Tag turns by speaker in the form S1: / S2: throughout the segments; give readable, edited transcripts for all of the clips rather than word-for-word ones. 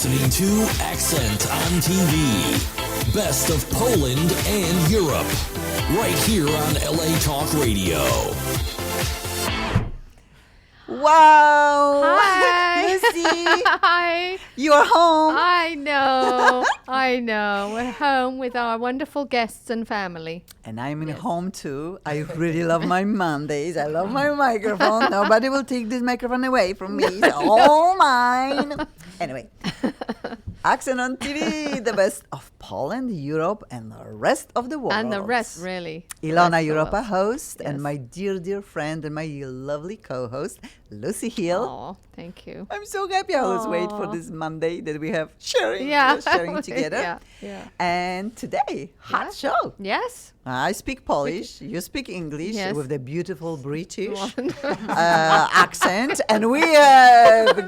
S1: listening to Accent on TV. Best of Poland and Europe. Right here on LA Talk Radio.
S2: Wow!
S3: Hi!
S2: Lucy!
S3: Hi!
S2: You're home!
S3: I know. We're home with our wonderful guests and family.
S2: And I'm in home too. I really love my Mondays. I love my microphone. Nobody will take this microphone away from me. It's all mine. Anyway, Accent on TV, the best of Poland, Europe, and the rest of the world.
S3: And the rest, really.
S2: Ilona Europa, host,
S3: Yes.
S2: and my dear friend and my lovely co-host, Lucy Hill.
S3: Oh, thank you.
S2: I'm so happy. I always wait for this Monday that we have sharing together.
S3: Yeah.
S2: And today, hot show.
S3: Yes.
S2: I speak Polish, you speak English
S3: Yes.
S2: with the beautiful British accent, and we have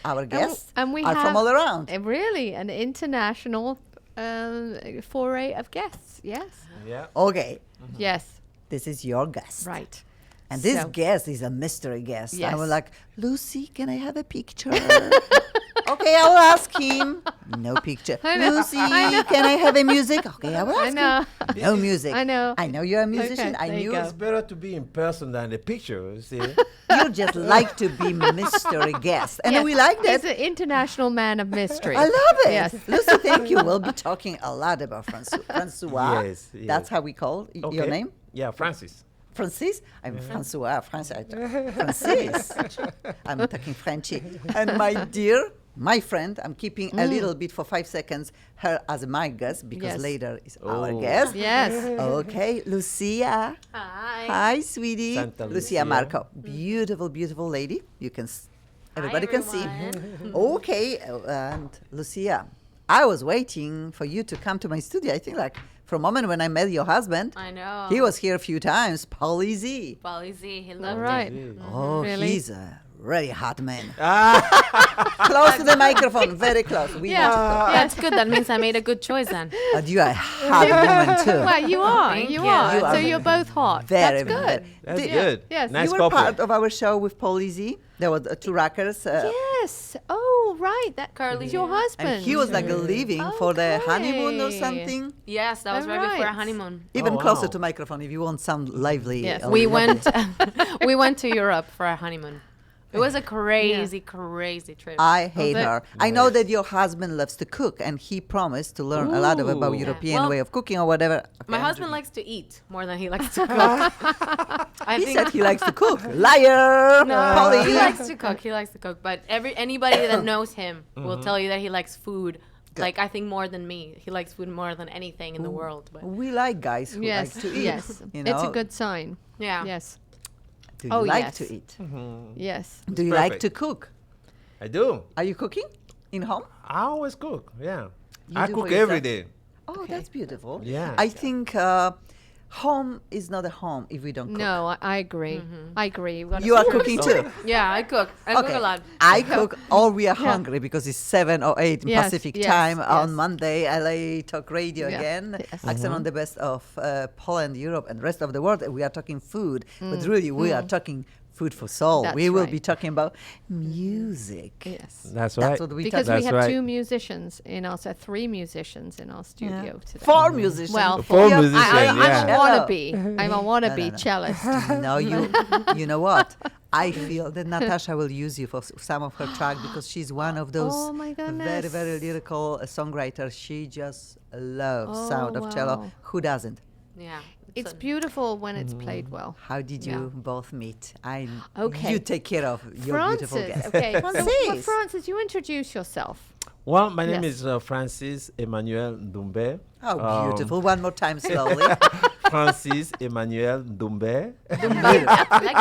S2: our guests
S3: And we
S2: are
S3: have
S2: from all around.
S3: Really an international foray of guests. Yes.
S4: Yeah.
S2: Okay,
S3: Yes.
S2: this is your guest.
S3: Right.
S2: And this
S3: So-
S2: guest is a mystery guest. I
S3: Yes.
S2: was like, Lucy, can I have a picture? Okay, I will ask him. No picture.
S3: I know,
S2: Lucy,
S3: I know.
S2: can I have a music? Okay, I will
S3: I
S2: ask
S3: know.
S2: him. No music.
S3: I know.
S2: I know you're a musician.
S3: Okay,
S2: I
S3: there you
S2: knew
S3: go.
S4: It's better to be in person than the picture, you see.
S2: you just like to be mystery guest. And
S3: Yes.
S2: we like
S3: He's
S2: that.
S3: an international man of mystery.
S2: I love it.
S3: Yes.
S2: Lucy, thank you. We'll be talking a lot about Francois.
S4: Yes, yes.
S2: That's how we call your
S4: Okay.
S2: name?
S4: Yeah, Francis.
S2: Francis? I'm Francois. Francis. I'm talking Frenchy. And my friend, I'm keeping a little bit for 5 seconds her as my guest because
S3: Yes.
S2: later is our
S4: Oh.
S2: guest.
S3: Yes.
S2: Okay, Lucia.
S5: Hi.
S2: Hi, sweetie.
S4: Santa
S2: Lucia
S4: Lucia.
S2: Marco. Beautiful, beautiful lady. You can, everybody can see. Okay, and Lucia, I was waiting for you to come to my studio. I think like from a moment when I met your husband.
S5: I know.
S2: He was here a few times, Paulie Z.
S5: Paulie Z. He
S3: All
S5: loved
S3: right.
S5: it.
S2: Oh,
S3: Really?
S2: he's a really hot man. Close to the microphone, very close. We
S3: Yeah.
S2: need to talk.
S5: That's good. That means I made a good choice then.
S2: But you are a hot woman too.
S3: Well, you are.
S5: Thank
S3: You
S5: you.
S3: are.
S2: You
S3: So
S2: are
S3: you're both hot.
S2: Very,
S3: That's good.
S2: very-
S4: That's
S2: Did-
S4: good.
S3: Yes.
S4: Nice
S2: you were
S4: couple.
S2: part of our show with Paulie Z. There were two rockers.
S3: Yes. Oh, right. That
S5: Curly
S3: is your
S5: hair.
S3: husband.
S2: And he was like leaving for the honeymoon or
S3: Okay.
S2: something.
S5: Yes, that was right before
S3: Alright.
S5: our honeymoon.
S2: Even
S4: wow.
S2: closer to microphone if you want sound lively.
S3: Yes.
S2: or
S5: We
S2: lovely.
S5: went to Europe for our honeymoon. It was a crazy trip.
S2: I hate
S3: that-
S2: her. I know that your husband loves to cook, and he promised to learn a lot about
S4: Ooh.
S2: European
S5: Well,
S2: way of cooking or whatever.
S5: My
S2: Okay.
S5: husband likes to eat more than he likes to cook. I
S2: He
S5: think
S2: said he likes to cook. Liar!
S5: no,
S2: Polly.
S5: he likes to cook. He likes to cook. But anybody that knows him will tell you that he likes food. Like I think more than me. He likes food more than anything in the world. But
S2: We like guys who
S3: Yes.
S2: like to eat.
S3: Yes.
S2: You know?
S3: It's a good sign.
S5: yeah.
S3: Yes.
S2: Do you
S3: Oh,
S2: like
S3: yes.
S2: to eat?
S3: Yes.
S2: Do you like
S4: perfect.
S2: to cook?
S4: I do.
S2: Are you cooking in home?
S4: I always cook. Yeah.
S2: You
S4: I
S2: do
S4: cook
S2: for
S4: every
S2: yourself?
S4: day.
S2: Oh, that's beautiful.
S4: Yeah.
S2: I think home is not a home if we don't cook.
S3: No, I agree. I agree. We've got
S2: You
S3: to-
S2: are cooking too.
S5: Yeah, I cook. I cook a lot.
S2: I cook or we are hungry because it's 7 or 8
S3: Yes,
S2: Pacific
S3: yes,
S2: time
S3: yes.
S2: on Monday. LA Talk Radio
S3: Yeah,
S2: again.
S3: yes.
S2: Accent on the best of Poland, Europe, and rest of the world. We are talking food, but really we are talking food for soul.
S3: That's
S2: we will
S3: right.
S2: be talking about music.
S3: Yes.
S4: That's right.
S2: That's what we
S3: Because
S2: talk
S3: we
S4: That's
S3: have
S4: right.
S3: 2 musicians in our, so 3 musicians in our studio today.
S2: 4 musicians.
S3: Well,
S4: Four
S2: Yeah,
S4: musicians,
S3: I'm
S4: yeah.
S3: a wannabe. I'm a wannabe
S2: no.
S3: cellist.
S2: No, you know what? I feel that Natasha will use you for some of her track because she's one of those
S3: Oh, my
S2: very,
S3: goodness.
S2: very lyrical songwriters. She just loves
S3: Oh,
S2: sound of cello.
S3: wow.
S2: Who doesn't?
S5: Yeah.
S3: It's beautiful when it's played well.
S2: How did you
S3: Yeah.
S2: both meet?
S3: Okay.
S2: You take care of your beautiful
S3: Francis,
S2: guest.
S3: okay. So,
S2: Francis.
S3: well, Francis, you introduce yourself.
S4: Well, my name
S3: Yes.
S4: is Francis Emmanuel Dumbe.
S2: Oh, beautiful. One more time slowly.
S4: Francis Emmanuel Dumbe.
S5: Like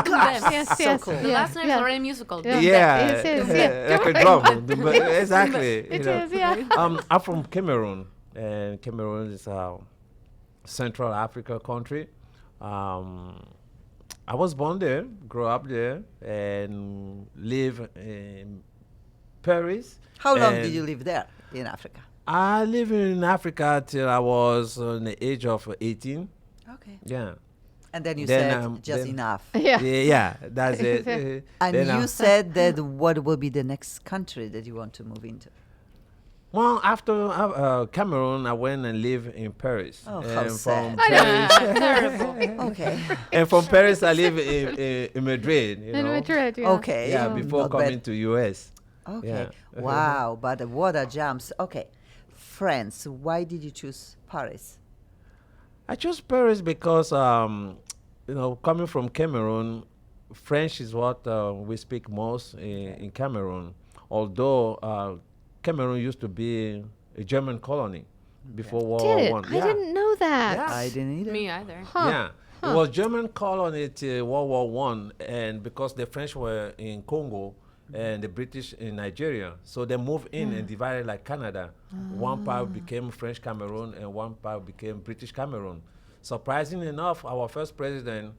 S5: Dumbe.
S3: Yes,
S2: So
S3: yes.
S2: cool.
S5: The last name is already musical.
S3: Yeah.
S5: Dumbe.
S4: Yeah,
S3: Yes, yes, yeah.
S4: like a drum. Dumbe. Exactly.
S3: It
S4: you know.
S3: is, yeah.
S4: I'm from Cameroon, and Cameroon is a Central Africa country. I was born there, grew up there, and live in Paris.
S2: How long
S4: And
S2: did you live there in Africa?
S4: I lived in Africa till I was on the age of 18.
S2: Okay.
S4: Yeah.
S2: And then you
S4: Then,
S2: said just
S4: then-
S2: enough.
S3: Yeah.
S4: That's it.
S2: And
S4: Then,
S2: you said that what will be the next country that you want to move into?
S4: well, after Cameroon, I went and lived in Paris.
S2: Oh, how
S4: and
S2: sad.
S4: Paris,
S2: Okay.
S4: and from Paris, I live in Madrid. You
S3: In
S4: know?
S3: Madrid, yeah.
S2: Okay.
S4: Yeah, before
S2: not
S4: coming
S2: bad.
S4: to US.
S2: Okay.
S4: Yeah.
S2: Wow. But what a jumps. Okay. France. Why did you choose Paris?
S4: I chose Paris because, coming from Cameroon, French is what we speak most in Cameroon. Although Cameroon used to be a German colony before World
S3: Did
S4: War
S3: it?
S4: One.
S3: I didn't know that.
S4: Yeah.
S2: I didn't either.
S5: Me either.
S4: Yeah, it was German colony till World War One, and because the French were in Congo and the British in Nigeria, so they moved in and divided like Canada. One part became French Cameroon, and one part became British Cameroon. Surprisingly enough, our first president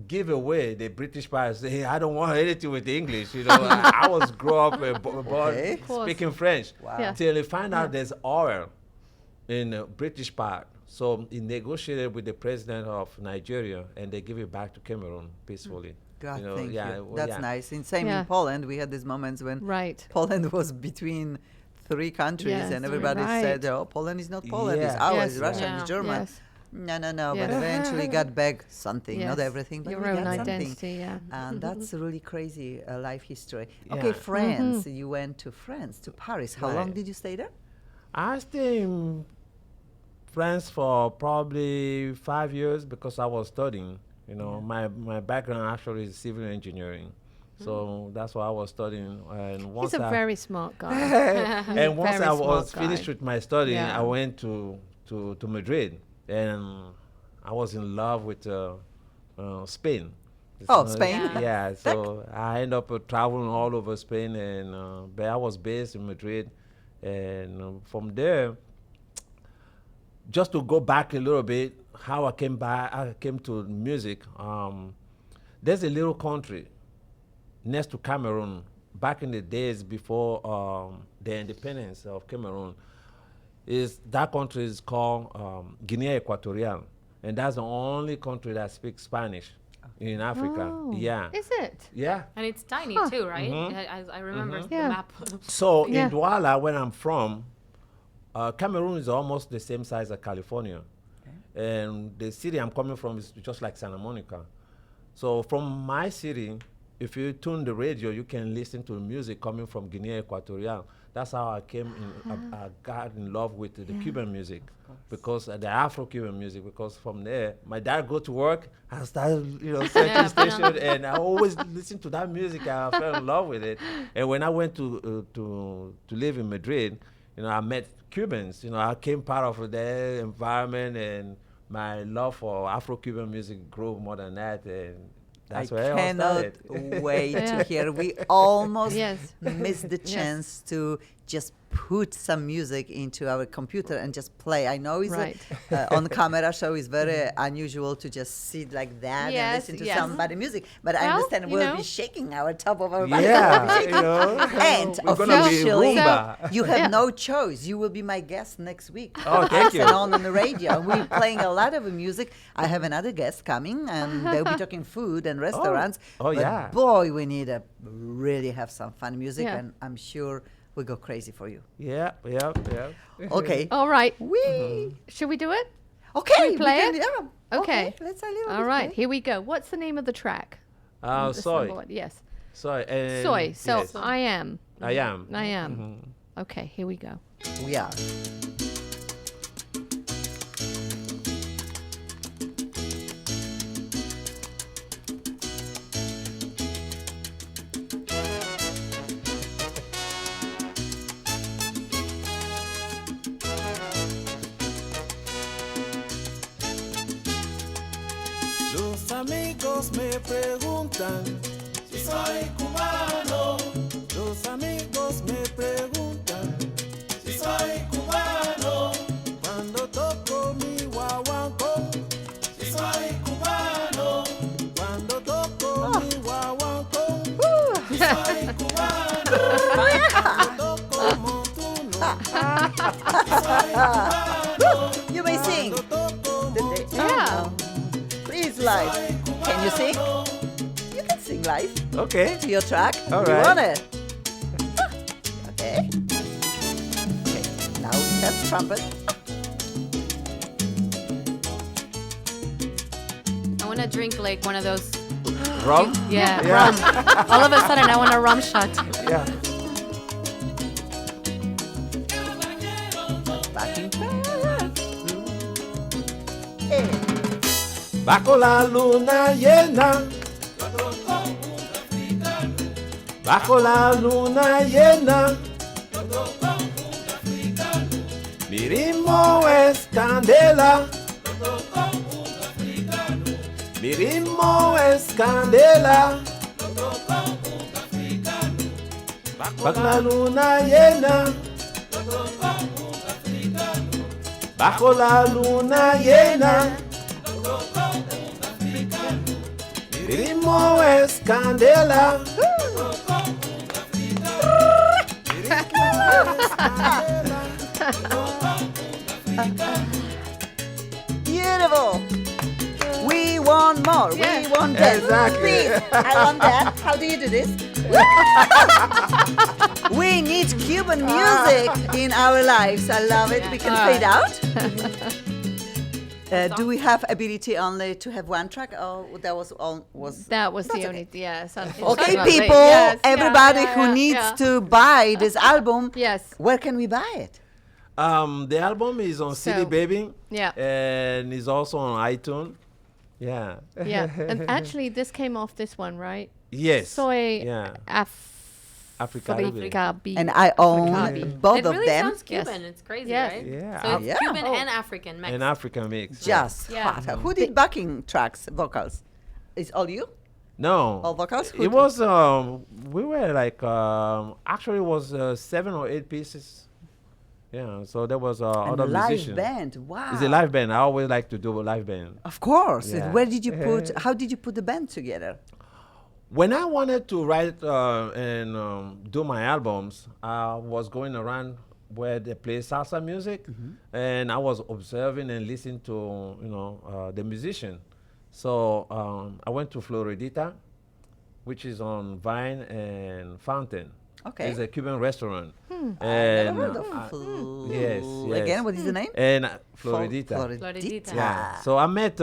S4: give away the British part. Say, hey, I don't want anything with the English. I was grow up born
S2: Okay.
S3: Of course.
S4: speaking French.
S2: Wow.
S3: Yeah.
S4: Till they find out there's oil in the British part. So he negotiated with the president of Nigeria, and they give it back to Cameroon peacefully.
S2: God,
S4: You know,
S2: thank
S4: yeah,
S2: you.
S4: well,
S2: That's
S4: yeah.
S2: nice. In same
S3: Yeah.
S2: in Poland, we had these moments when
S3: Right.
S2: Poland was between three countries,
S3: Yes,
S2: and everybody
S3: right.
S2: said, "Oh, Poland is not Poland. It's
S4: Yeah.
S2: ours.
S3: Yes.
S2: Russia
S5: Yeah.
S2: is German."
S3: Yes.
S2: No. But
S3: Yes.
S2: eventually got back something, not
S3: Yes.
S2: everything, but
S3: Your
S2: we
S3: own
S2: got something.
S3: identity, yeah.
S2: And that's a really crazy life history.
S4: Yeah.
S2: Okay, France. You went to France, to Paris. How long
S4: Right.
S2: did you stay there?
S4: I stayed in France for probably 5 years because I was studying. My background actually is civil engineering. So that's why I was studying. And once
S3: He's a
S4: I
S3: very smart guy.
S4: and once
S3: very
S4: I was
S3: smart
S4: finished
S3: guy.
S4: with my study,
S3: Yeah.
S4: I went to Madrid, and I was in love with Spain.
S2: Oh, Spain?
S4: Yeah, so I ended up traveling all over Spain, and but I was based in Madrid, and from there, just to go back a little bit, how I came to music. There's a little country next to Cameroon, back in the days before the independence of Cameroon. That country is called Guinea Equatorial, and that's the only country that speaks Spanish in Africa.
S3: Oh.
S4: Yeah,
S3: Is it?
S4: yeah.
S5: And it's tiny too, right? I remember the
S3: Yeah.
S5: map.
S4: So
S3: Yeah.
S4: in Douala, where I'm from, Cameroon is almost the same size as California, and the city I'm coming from is just like Santa Monica. So from my city, if you tune the radio, you can listen to music coming from Guinea Equatorial. That's how I came in. I got in love with the Cuban music, because the Afro-Cuban music. Because from there, my dad go to work, I started, searching station, and I always listen to that music. I fell in love with it. And when I went to live in Madrid, I met Cubans. I came part of their environment, and my love for Afro-Cuban music grew more than that. And that's
S2: I
S4: where I
S2: cannot
S4: started.
S2: wait
S3: Yeah.
S2: to hear. We almost
S3: Yes.
S2: missed the chance to just put some music into our computer and just play. I know it's
S3: Right.
S2: on camera show is very unusual to just sit like that and
S3: Yes,
S2: listen to
S3: yes.
S2: somebody music, but I
S3: Well,
S2: understand
S3: you
S2: we'll
S3: know.
S2: be shaking our top of our body.
S4: Yeah,
S2: And
S4: we're gonna be
S2: officially,
S4: Roomba.
S2: you have
S3: Yeah.
S2: no choice. You will be my guest next week.
S4: Oh, thank you.
S2: And on the radio. We're playing a lot of music. I have another guest coming, and they'll be talking food and restaurants.
S4: Oh,
S2: But
S4: yeah.
S2: boy, we need to really have some fun music,
S3: Yeah.
S2: and I'm sure we'll go crazy for you.
S4: Yeah.
S2: Okay.
S3: All right.
S2: We
S3: Should we do it?
S2: okay.
S3: we play
S2: can-
S3: it?
S2: yeah.
S3: Okay.
S2: Let's a little
S3: All
S2: bit
S3: right.
S2: play.
S3: Here we go. What's the name of the track? The
S4: Soy.
S3: symbol- Yes.
S4: Soy. And
S3: Soy. So
S4: yes.
S3: I am.
S4: I am.
S3: I am. Okay. Here we go.
S2: We are.
S6: Los amigos me preguntan si soy cubano. Los amigos me preguntan si soy cubano. Cuando toco mi guaguancó, si soy cubano. Cuando toco mi guaguancó, si soy cubano. Cuando toco montuno, si soy cubano.
S2: You may sing.
S6: Cuando toco
S2: The day-
S3: Yeah.
S2: Please live. Can you sing? You can sing live
S4: Okay.
S2: to your track.
S4: All
S2: You
S4: right.
S2: want it? Okay. Okay. Now we have trumpet.
S5: I want to drink like one of those.
S4: Rum?
S5: Yeah, rum. All of a sudden, I want a rum shot.
S4: Yeah.
S2: Backing track. Hey.
S4: Bajo la luna llena. Bajo la luna llena. Mi ritmo es candela. Mi ritmo es candela. Bajo la luna llena. Bajo la luna llena. Mi ritmo es candela.
S2: Beautiful. We want more.
S3: Yeah.
S2: We want that.
S4: Exactly.
S2: Please, I want that. How do you do this? We need Cuban music in our lives. I love it. We can fade out. Do we have ability only to have one track? Oh, that was all.
S3: That was
S2: That's
S3: the
S2: okay.
S3: only, yeah. Something
S2: Okay,
S3: lovely.
S2: people,
S3: Yes, yeah,
S2: everybody
S3: yeah,
S2: who
S3: yeah,
S2: needs
S3: yeah.
S2: to buy this album,
S3: Yes.
S2: where can we buy it?
S4: The album is on CD
S3: So,
S4: Baby.
S3: yeah.
S4: And it's also on iTunes. Yeah.
S3: Yeah. And actually, this came off this one, right?
S4: Yes.
S3: Soy
S4: Yeah.
S3: Africa beat.
S2: And I own
S3: Africa.
S2: both
S5: It
S2: of
S5: really
S2: them.
S5: sounds Cuban. It's crazy,
S3: Yes.
S5: right?
S4: Yeah.
S5: So it's
S2: Yeah.
S5: Cuban
S3: Oh.
S5: and African mixed.
S4: An African mix.
S2: Just
S5: Yeah.
S2: hot. Who did backing tracks, vocals? Is all you?
S4: No.
S2: All vocals? Who
S4: It
S2: did?
S4: was, we were like, actually it was 7 or 8 pieces. Yeah, so there was
S2: And
S4: other
S2: live
S4: musicians.
S2: band. Wow.
S4: It's a live band. I always like to do a live band.
S2: Of course.
S4: Yeah.
S2: Where did you put? How did you put the band together?
S4: When I wanted to write and do my albums, I was going around where they play salsa music, and I was observing and listening to the musician. So I went to Floridita, which is on Vine and Fountain.
S2: Okay.
S4: It's a Cuban restaurant.
S2: Never
S4: And
S2: heard of
S4: yes, yes.
S2: Again, what is the name?
S4: and Floridita.
S5: Floridita.
S4: Yeah. So I met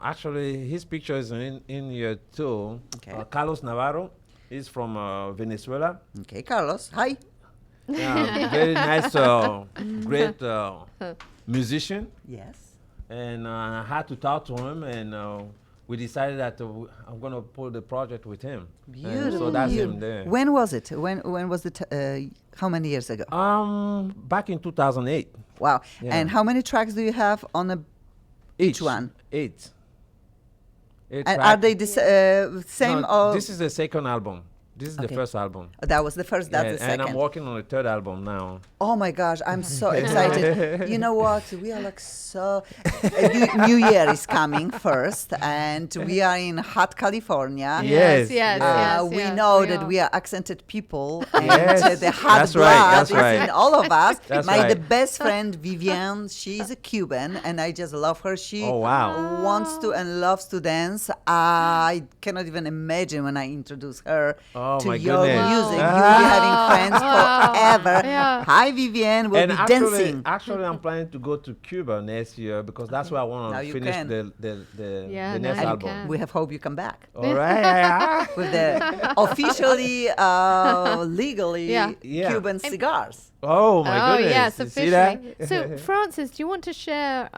S4: actually his picture is in here too.
S2: Okay.
S4: Carlos Navarro. He's from Venezuela.
S2: Okay, Carlos. Hi.
S4: Yeah, very nice, great musician.
S2: Yes.
S4: And I had to talk to him, and we decided that I'm going to pull the project with him. And
S2: Beautiful.
S4: so that's
S2: Beautiful.
S4: him there.
S2: When was it? When was it? How many years ago?
S4: Back in 2008.
S2: Wow.
S4: Yeah.
S2: And how many tracks do you have on a each one?
S4: 8.
S2: And
S4: tracks.
S2: are they the same
S4: No,
S2: or
S4: this is the second album. This is the
S2: Okay.
S4: first album.
S2: that was the first? That's
S4: Yeah,
S2: the second.
S4: and I'm working on the third album now.
S2: Oh my gosh, I'm so excited. You know what? We are like so. New Year is coming first, and we are in hot California.
S4: Yes,
S3: yes,
S4: yes.
S2: We
S3: yes,
S2: know
S3: we
S2: that
S3: are.
S2: we are accented people, and
S4: Yes,
S2: the hot
S4: that's
S2: blood
S4: right, that's
S2: is
S4: right.
S2: in all of us.
S4: That's
S2: My the
S4: right.
S2: best friend Vivienne, she's a Cuban, and I just love her. She
S4: Oh, wow.
S2: wants to and loves to dance. I cannot even imagine when I introduce her
S4: Oh,
S2: to
S4: my
S2: your
S4: goodness.
S2: music.
S4: Wow.
S2: You'll be having friends
S3: Wow.
S2: forever.
S3: Yeah.
S2: Hi, Vivienne. We'll
S4: And
S2: be
S4: actually,
S2: dancing.
S4: actually, I'm planning to go to Cuba next year because that's where I
S2: Now
S4: want
S2: you
S4: to finish
S2: can.
S4: the
S3: Yeah,
S4: the
S3: now
S4: next
S3: you
S4: album.
S3: can.
S2: We have hope you come back
S4: All right.
S2: with the officially, legally
S3: Yeah.
S4: Yeah.
S2: Cuban cigars.
S4: Oh my
S3: Oh,
S4: goodness!
S3: yes,
S4: You see that?
S3: officially. So, Francis, do you want to share?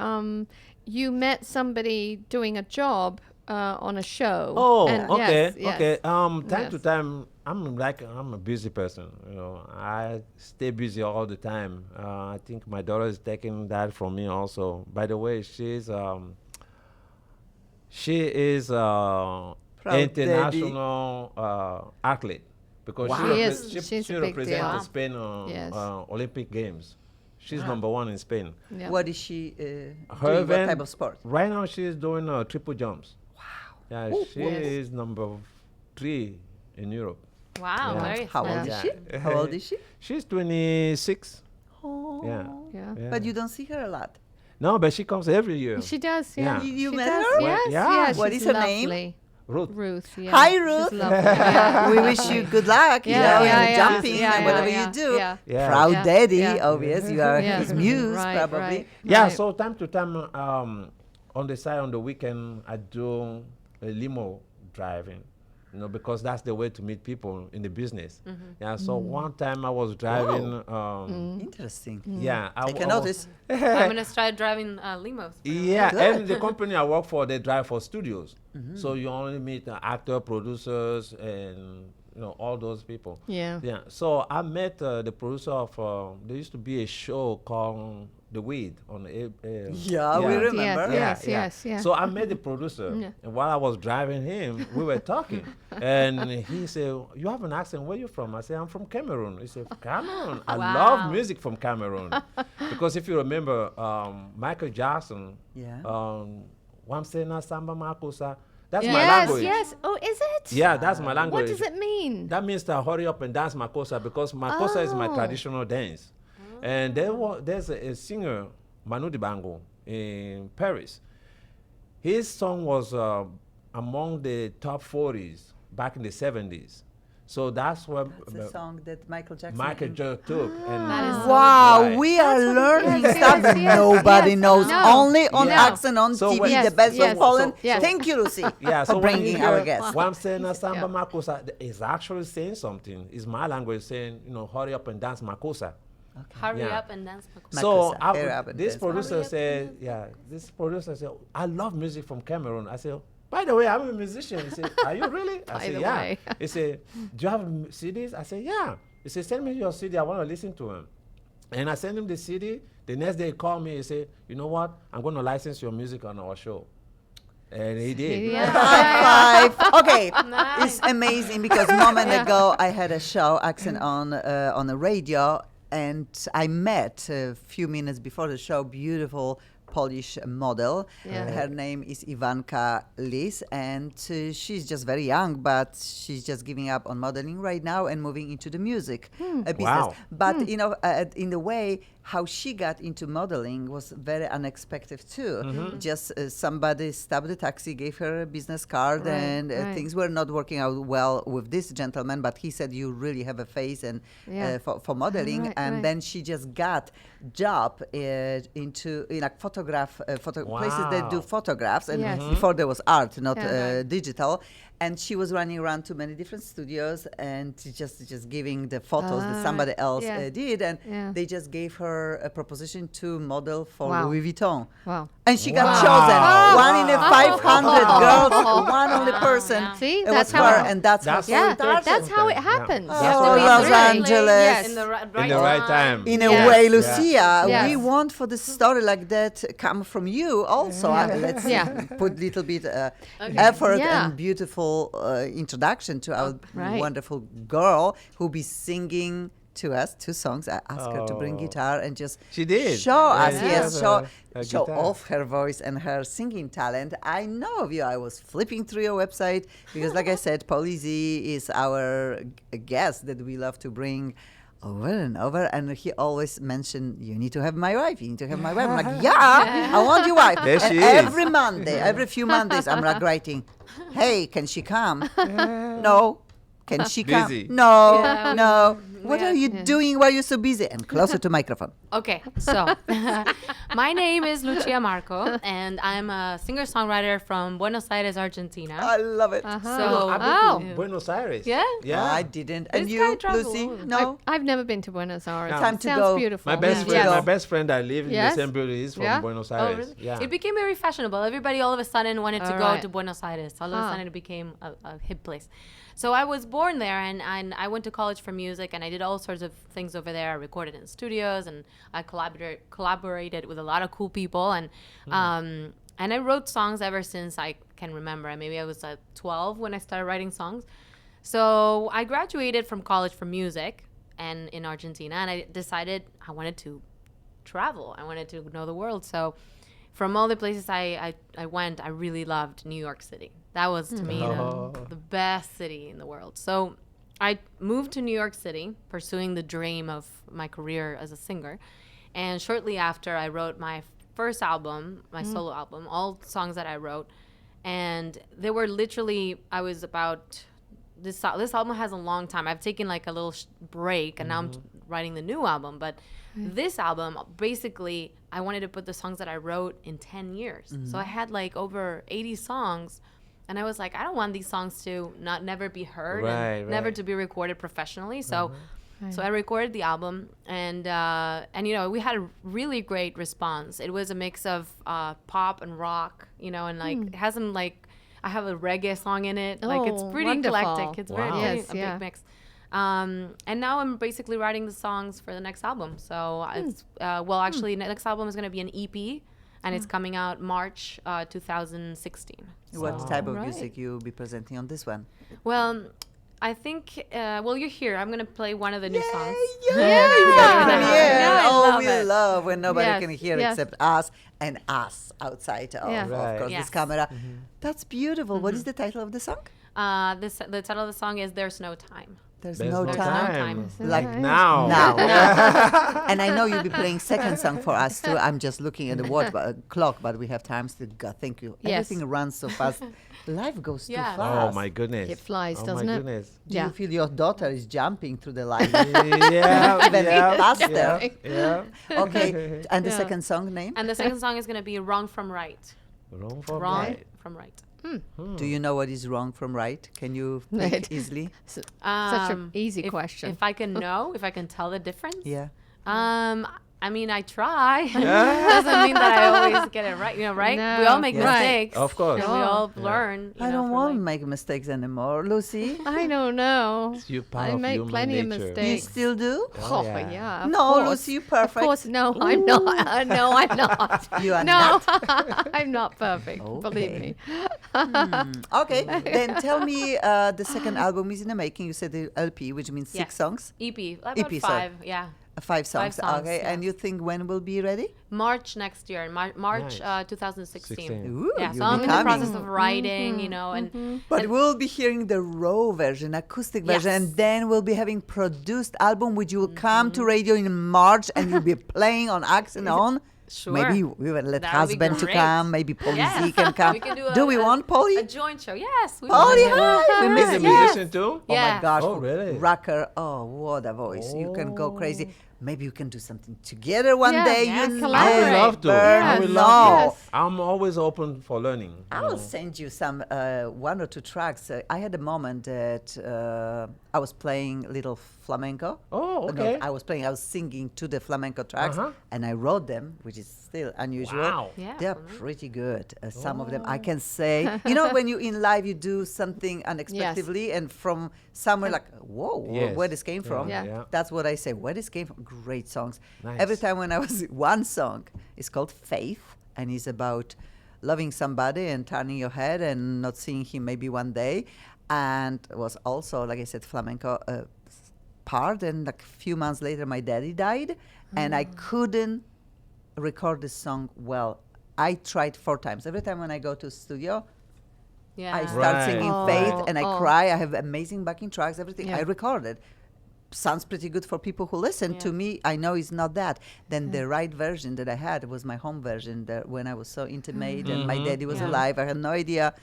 S3: You met somebody doing a job on a show.
S4: Oh,
S3: and
S4: okay,
S3: yes, yes.
S4: okay. Time to
S3: Yes.
S4: time, I'm a busy person. I stay busy all the time. I think my daughter is taking that from me also. By the way, she is
S2: Proud daddy.
S4: international athlete because
S2: Wow.
S3: She is. She's
S4: she
S3: a big
S4: represents
S3: deal.
S4: Spain
S3: Yes.
S4: Olympic Games. She's number 1 in Spain.
S3: Yeah.
S2: What is she
S4: Her
S2: doing? What
S4: event-
S2: type of sport?
S4: Right now, she's doing triple jumps. Wow. Yeah,
S2: Ooh,
S4: she
S3: yes.
S4: is number 3 in Europe.
S5: Wow,
S4: Yeah.
S5: very
S2: How old
S5: expensive.
S2: is she? How old is she?
S4: She's 26.
S2: Oh.
S4: Yeah.
S3: Yeah.
S4: Yeah.
S2: But you don't see her a lot.
S4: No, but she comes every year.
S3: She does. Yeah.
S4: Yeah.
S2: You
S3: She
S2: met
S3: does,
S2: her?
S3: Yes.
S4: Yeah.
S3: Yeah.
S2: What
S3: she's
S2: is her name?
S3: lovely.
S4: Ruth.
S3: Ruth. Yeah.
S2: Hi,
S3: She's
S2: Ruth.
S3: lovely. Yeah.
S2: We wish you good luck, you
S3: Yeah,
S2: know,
S3: yeah,
S2: in the
S3: yeah.
S2: jumping
S3: Yeah,
S2: and
S3: yeah,
S2: whatever
S3: yeah,
S2: you do.
S3: yeah.
S4: Yeah.
S2: Proud
S3: Yeah,
S2: daddy,
S3: yeah.
S2: obvious. You are
S3: Yeah.
S2: his muse,
S3: Right,
S2: probably.
S3: right,
S4: Yeah,
S3: right.
S4: so time to time, on the side, on the weekend, I do a limo driving, you know, because that's the way to meet people in the business. Yeah, so one time I was driving,
S2: Interesting.
S4: yeah.
S2: Take a notice.
S5: I'm gonna start driving limos.
S4: Yeah,
S2: Good.
S4: and the company I work for, they drive for studios. So you only meet actor, producers, and you know all those people.
S3: Yeah.
S4: Yeah. So I met the producer of. There used to be a show called The Weed on.
S2: Yeah, we remember.
S3: Yes, yes, yeah.
S4: So I met the producer,
S3: Yeah.
S4: and while I was driving him, we were talking, and he said, "You have an accent. Where you from?" I said, "I'm from Cameroon." He said, "Cameroon? I
S5: Wow.
S4: love music from Cameroon," because if you remember, Michael Jackson.
S2: Yeah.
S4: Wamsena Samba Makosa. That's my
S3: Yes,
S4: language.
S3: yes. Oh, is it?
S4: Yeah, that's my language.
S3: What does it mean?
S4: That means to hurry up and dance Makosa, because Makosa is my
S3: Oh.
S4: traditional dance. And there's a singer, Manu Dibango, in Paris. His song was among the top 40s back in the 70s. So that's what
S2: It's a song that Michael Jackson.
S4: Michael took. And
S5: That is so
S2: Wow,
S4: Right.
S2: we are learning
S3: yes,
S2: stuff
S3: yes,
S2: that
S3: yes,
S2: nobody
S3: yes.
S2: knows.
S3: No.
S2: Only on
S3: Yeah.
S2: Accent on
S4: So
S2: TV,
S4: when-
S2: the
S3: Yes,
S2: best
S3: yes.
S2: of Poland.
S3: So- yes.
S2: Thank you, Lucy,
S4: Yeah,
S2: for
S4: so when you
S2: bringing
S4: hear
S2: our guest.
S4: Wamsena Samba Makosa is actually saying something. It's my language saying, you know, hurry up and dance Makosa.
S5: Hurry
S4: Yeah.
S5: up and dance. Makosa.
S4: So
S2: Makosa, hurry up and
S4: this
S2: dance.
S4: producer
S5: Hurry up
S4: said, this producer said, I love music from Cameroon. I said, by the way, I'm a musician. He said, are you really? I
S3: By
S4: said,
S3: the
S4: yeah.
S3: way.
S4: He said, do you have CDs? I said, yeah. He said, send me your CD. I want to listen to him. And I sent him the CD. The next day he called me. He said, you know what? I'm going to license your music on our show. And he did.
S3: Yeah.
S2: High five. Okay,
S5: Nice.
S2: it's amazing because a moment ago I had a show, Accent on the radio, and I met a few minutes before the show beautiful Polish model.
S3: Yeah.
S2: Her name is Ivanka Lis, and she's just very young, but she's just giving up on modeling right now and moving into the music business.
S4: Wow.
S2: But you know, in the way how she got into modeling was very unexpected too. Just somebody stopped the taxi, gave her a business card,
S3: Right,
S2: and
S3: right.
S2: things were not working out well with this gentleman. But he said, "You really have a face and
S3: Yeah.
S2: for modeling."
S3: Right,
S2: and
S3: right.
S2: then she just got job into like places that do
S4: Wow.
S2: photographs. And
S3: Yes.
S2: before there was art, not
S3: Yeah.
S2: digital. And she was running around to many different studios and just giving the photos that
S3: Ah,
S2: somebody else
S3: yeah.
S2: did, and
S3: Yeah.
S2: they just gave her a proposition to model for
S3: Wow.
S2: Louis Vuitton.
S3: Wow.
S2: And she got
S4: Wow.
S2: chosen.
S4: Oh.
S2: One in a 500 girls, one only person.
S3: See,
S2: it
S3: that's
S2: was
S3: how
S2: her,
S3: it-
S2: and that's
S4: That's
S2: how
S3: Yeah,
S2: it started.
S3: that's how it
S4: Yeah.
S3: happens.
S4: That's
S3: You have
S2: Oh,
S3: to be
S2: Los
S3: really-
S2: Angeles.
S3: Yes.
S5: In the
S4: In the right time.
S2: In a
S3: Yes.
S2: way,
S3: Yeah.
S2: Lucia,
S3: Yes.
S2: we want for the story like that come from you also. Let's
S3: Yeah.
S2: put little bit effort
S3: Yeah.
S2: and beautiful introduction to our
S3: Right.
S2: wonderful girl who be singing to us 2 songs. I asked her to bring
S4: Oh.
S2: guitar and just
S4: She did.
S2: show
S4: Yeah,
S2: us,
S4: she
S2: yes,
S4: has
S2: show
S4: a
S2: show
S4: guitar.
S2: off her voice and her singing talent. I know of you. I was flipping through your website because, like I said, Polly Z is our guest that we love to bring over and over, and he always mentioned, you need to have my wife, you need to have my wife. I'm like, yeah, I want your wife.
S4: There
S2: and
S4: she is.
S2: every Monday, every few Mondays, I'm like writing, hey, can she come? No. Can she come?
S4: Busy.
S2: No,
S5: Yeah,
S2: no. What
S5: yeah.
S2: are you doing while you're so busy? And closer to microphone.
S5: Okay, so my name is Lucia Marco, and I'm a singer-songwriter from Buenos Aires, Argentina.
S2: I love it.
S3: Uh-huh.
S5: So,
S4: I've been
S3: Oh.
S4: to Buenos Aires.
S5: Yeah?
S4: Yeah.
S2: I didn't. And
S5: This
S2: you,
S5: guy travels
S2: Lucy?
S5: all over.
S2: No?
S3: I've never been to Buenos Aires.
S2: Time
S3: It
S2: to
S3: sounds
S2: go.
S3: beautiful.
S4: My best
S2: Yeah.
S4: friend,
S2: Yeah.
S4: my best friend that live in
S3: Yes?
S4: the same building is from
S3: Yeah?
S4: Buenos
S5: Oh,
S4: Aires.
S5: really?
S4: Yeah.
S5: It became very fashionable. Everybody all of a sudden wanted to
S3: All
S5: go
S3: right.
S5: to Buenos Aires. All of
S3: Huh.
S5: a sudden it became a hip place. So I was born there, and I went to college for music, and I did all sorts of things over there. I recorded in studios, and I collaborated with a lot of cool people, and I wrote songs ever since I can remember. Maybe I was 12 when I started writing songs. So I graduated from college for music and in Argentina, and I decided I wanted to travel. I wanted to know the world. So from all the places I went, I really loved New York City. That was to me the best city in the world. So I moved to New York City, pursuing the dream of my career as a singer. And shortly after, I wrote my first album, my solo album, all songs that I wrote, and they were literally, I was about, this album has a long time. I've taken like a little break, and now I'm writing the new album. But this album, basically, I wanted to put the songs that I wrote in 10 years. So I had like over 80 songs. And I was like, I don't want these songs to never be heard and never to be recorded professionally. So so I recorded the album, and you know, we had a really great response. It was a mix of pop and rock, you know, and like it has some, like, I have a reggae song in it. Like, it's pretty eclectic. It's very
S3: Yes,
S5: a big mix. And now I'm basically writing the songs for the next album. So it's actually, next album is going to be an EP, and it's coming out March 2016.
S2: What type of music you'll be presenting on this one?
S5: Well, I think, you're here. I'm going to play one of the new songs.
S2: We love when nobody can hear
S3: yes.
S2: except us and us outside of,
S3: Yeah.
S2: of course,
S5: Yes.
S2: this camera. That's beautiful. What is the title of the song?
S5: The title of the song is There's No Time.
S2: There's
S4: There's
S2: no
S4: no
S2: time.
S5: time.
S2: Like
S4: Now.
S2: now. And I know you'll be playing second song for us too. I'm just looking at the clock, but we have time still. God, thank you.
S3: Yes.
S2: Everything runs so fast. Life goes too
S5: Yeah.
S2: fast.
S4: Oh my goodness.
S3: It flies,
S4: oh
S3: doesn't
S4: my
S3: it?
S4: Goodness.
S2: Do you feel your daughter is jumping through the light?
S4: yeah.
S2: Even faster.
S4: Yeah. Yeah.
S2: Okay. And the second song name?
S5: And the second song is going to be Wrong from Right.
S4: Wrong for
S5: Wrong
S4: right.
S5: from Right.
S2: Do you know what is wrong from right? Can you pick easily?
S3: Such an easy
S5: if,
S3: question.
S5: If I can know, if I can tell the difference.
S2: Yeah.
S5: I mean, I try. Doesn't mean that I always get it right. You know, right?
S3: No.
S5: We all make
S2: Yeah.
S5: mistakes.
S4: Of course.
S5: And we all learn.
S2: I don't want to make mistakes anymore, Lucy.
S3: I don't know.
S4: You part
S3: I
S4: of
S3: make
S4: human
S3: plenty of
S4: nature.
S2: You
S3: mistakes.
S2: still do?
S3: Oh,
S4: yeah.
S3: yeah. of
S2: No,
S3: course.
S2: Lucy, you're perfect.
S3: Of course, no, I'm not. No, I'm not.
S2: You are
S3: no, I'm not perfect. Believe
S2: Okay.
S3: me.
S2: Okay, then tell me the second album is in the making. You said the LP, which means
S5: Yeah.
S2: 6 songs?
S5: EP. About
S2: EP, sorry.
S5: 5. Yeah.
S2: 5 songs.
S5: songs,
S2: Okay,
S5: yeah.
S2: and you think when will be ready?
S5: March next year. March
S4: Nice.
S5: 2016.
S4: 16.
S2: Ooh,
S5: Yeah, so
S2: you'll
S5: I'm
S2: be
S5: in the
S2: coming.
S5: process of writing, you know, and
S2: But we'll be hearing the raw version, acoustic version,
S5: Yes.
S2: and then we'll be having produced album, which will come to radio in March, and you'll be playing on Accent On.
S5: Sure.
S2: Maybe we will let
S5: That would be
S2: husband to
S5: great.
S2: come. Maybe Polly
S5: Yes.
S2: Z can come.
S5: We can
S2: do we want Polly?
S5: a joint show? Yes. We
S2: Polly,
S5: will.
S2: hi! We
S4: He's
S2: miss
S4: a
S2: you.
S4: musician too?
S2: Oh my
S5: Yeah.
S2: gosh.
S4: Oh, really?
S2: Rocker. Oh, what a voice. You can go crazy. Maybe you can do something together one
S3: Yeah.
S2: day.
S3: Yeah,
S2: You
S3: collaborate.
S4: I would love to.
S2: never
S4: I would
S2: know.
S4: love to. I'm always open for learning.
S2: I'll send you some 1 or 2 tracks. I had a moment that I was playing little flamenco.
S4: Oh,
S2: No,
S4: okay.
S2: I was singing to the flamenco tracks,
S4: Uh-huh.
S2: and I wrote them, which is still unusual.
S4: Wow.
S5: Yeah,
S2: They're
S5: for me.
S2: pretty good. Some of them I can say. You know, when you in live, you do something unexpectedly, and from somewhere like, whoa,
S4: Yes.
S2: where this came from?
S3: Yeah.
S4: Yeah.
S2: That's what I say. Where this came from? Great songs.
S4: Nice.
S2: Every time when I was one song, it's called Faith, and it's about loving somebody and turning your head and not seeing him maybe one day, and it was also, like I said, flamenco part. And like a few months later, my daddy died, and I couldn't record this song well. I tried 4 times. Every time when I go to studio,
S5: Yeah.
S2: I start
S4: Right.
S2: singing
S3: Oh,
S2: Faith, and I
S3: oh.
S2: cry. I have amazing backing tracks, everything.
S3: Yeah.
S2: I recorded. Sounds pretty good for people who listen.
S5: Yeah.
S2: To me, I know it's not that. Then the right version that I had was my home version, when I was so intimate and my daddy was
S5: Yeah.
S2: alive. I had no idea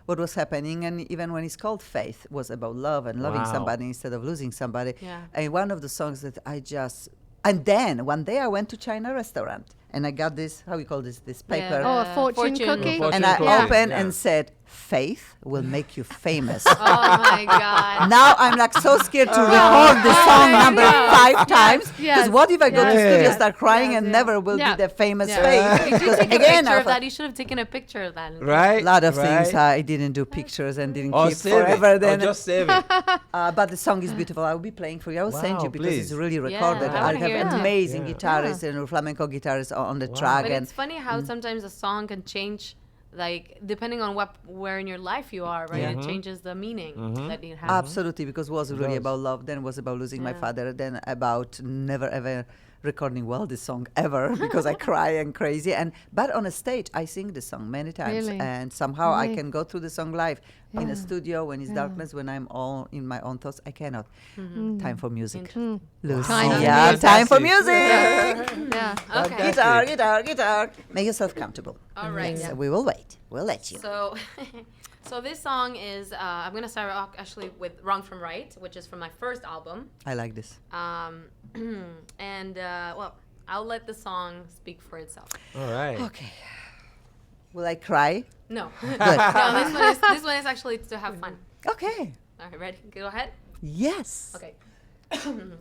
S2: what was happening. And even when it's called Faith, was about love and loving
S4: Wow.
S2: somebody instead of losing somebody.
S5: Yeah.
S2: And one of the songs that I just... And then one day I went to China restaurant, and I got this, how you call this paper.
S3: Oh, a fortune cookie?
S4: Fortune
S2: And I
S4: cookie,
S2: opened
S4: yeah.
S2: and said, Faith will make you famous.
S5: Oh my God.
S2: Now I'm like so scared to record the song number 5 times. Because
S3: Yes.
S2: what if I go to
S3: Yes.
S2: studio,
S4: Yes.
S2: start crying,
S5: Yes,
S2: and
S5: yeah.
S2: never will
S3: Yeah.
S2: be the famous
S3: Yeah.
S2: Faith?
S5: Did you
S2: Because
S5: take a
S2: again,
S5: picture
S2: I
S5: of that?
S2: thought-
S5: You should have taken a picture of that.
S4: Right?
S2: a lot of
S4: right.
S2: things I didn't do pictures and didn't
S4: Or
S2: keep
S4: save
S2: forever.
S4: it.
S2: Then,
S4: Or just save it.
S2: but the song is beautiful. I will be playing for you. I will send
S4: Wow,
S2: you because it's
S4: please.
S2: really
S5: Yeah,
S2: recorded.
S5: I
S2: I
S5: wanna
S2: have
S5: hear it too.
S2: amazing
S4: Yeah.
S2: guitarists and flamenco guitarists on the track.
S5: But
S2: And
S5: it's funny how sometimes a song can change, like depending on where in your life you are, right? It changes the meaning that you have.
S2: Absolutely, because it was really
S4: does.
S2: about love, then it was about losing my
S5: Yeah.
S2: father, then about never ever recording well this song ever because I cry and crazy. But on a stage, I sing the song many times,
S3: Really?
S2: and somehow I
S3: Really?
S2: can go through the song live in
S3: Yeah.
S2: a studio when it's
S3: Yeah.
S2: darkness, when I'm all in my own thoughts. I cannot. Time for music.
S3: Mm.
S2: Lucia,
S3: Time for
S2: time for
S4: music.
S2: music.
S3: Yeah.
S5: Okay.
S2: Guitar, guitar, guitar. Make yourself comfortable.
S5: All right.
S2: So we will wait. We'll let you.
S5: So, so this song is I'm gonna start off actually with "Wrong from Right," which is from my first album.
S2: I like this.
S5: And well, I'll let the song speak for itself.
S4: All right.
S2: Okay. Will I cry?
S5: No,
S2: Good.
S5: no, this one is actually to have fun.
S2: Okay.
S5: All right, ready? Go ahead.
S2: Yes.
S5: Okay.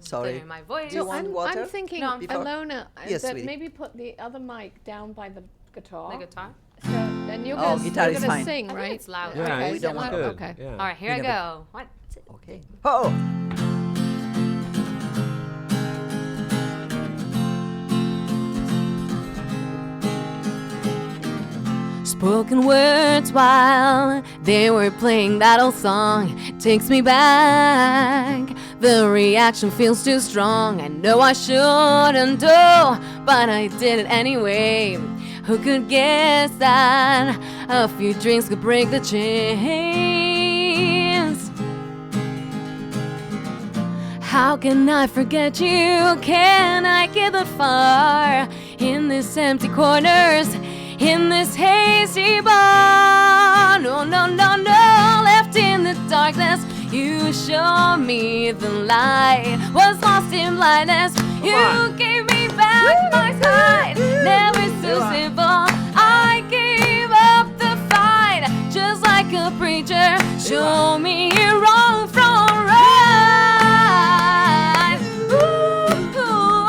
S2: Sorry.
S5: Clearing my voice.
S2: Do you want water?
S3: I'm thinking,
S5: No, before-
S3: Alona,
S2: Yes,
S3: that
S2: sweetie.
S3: maybe put the other mic down by the guitar.
S5: The guitar.
S3: So then you're
S2: Oh,
S3: gonna,
S2: guitar
S3: you're
S2: is
S3: gonna
S2: fine.
S3: sing,
S5: I think
S3: right?
S5: it's loud.
S4: Yeah,
S3: Okay,
S4: it
S2: don't
S4: sounds
S2: want-
S4: good.
S3: okay.
S4: Yeah.
S5: All right, here I
S2: never-
S5: go. One, two.
S2: Okay. Oh.
S5: Spoken words while they were playing that old song takes me back. The reaction feels too strong. I know I shouldn't do, but I did it anyway. Who could guess that a few drinks could break the chains? How can I forget you? Can I get that far in these empty corners? In this hazy bar, no, no, no, no, left in the darkness. You showed me the light, was lost in blindness. You gave me back my sight, never so simple. I gave up the fight, just like a preacher. Show me wrong from right. Ooh, oh,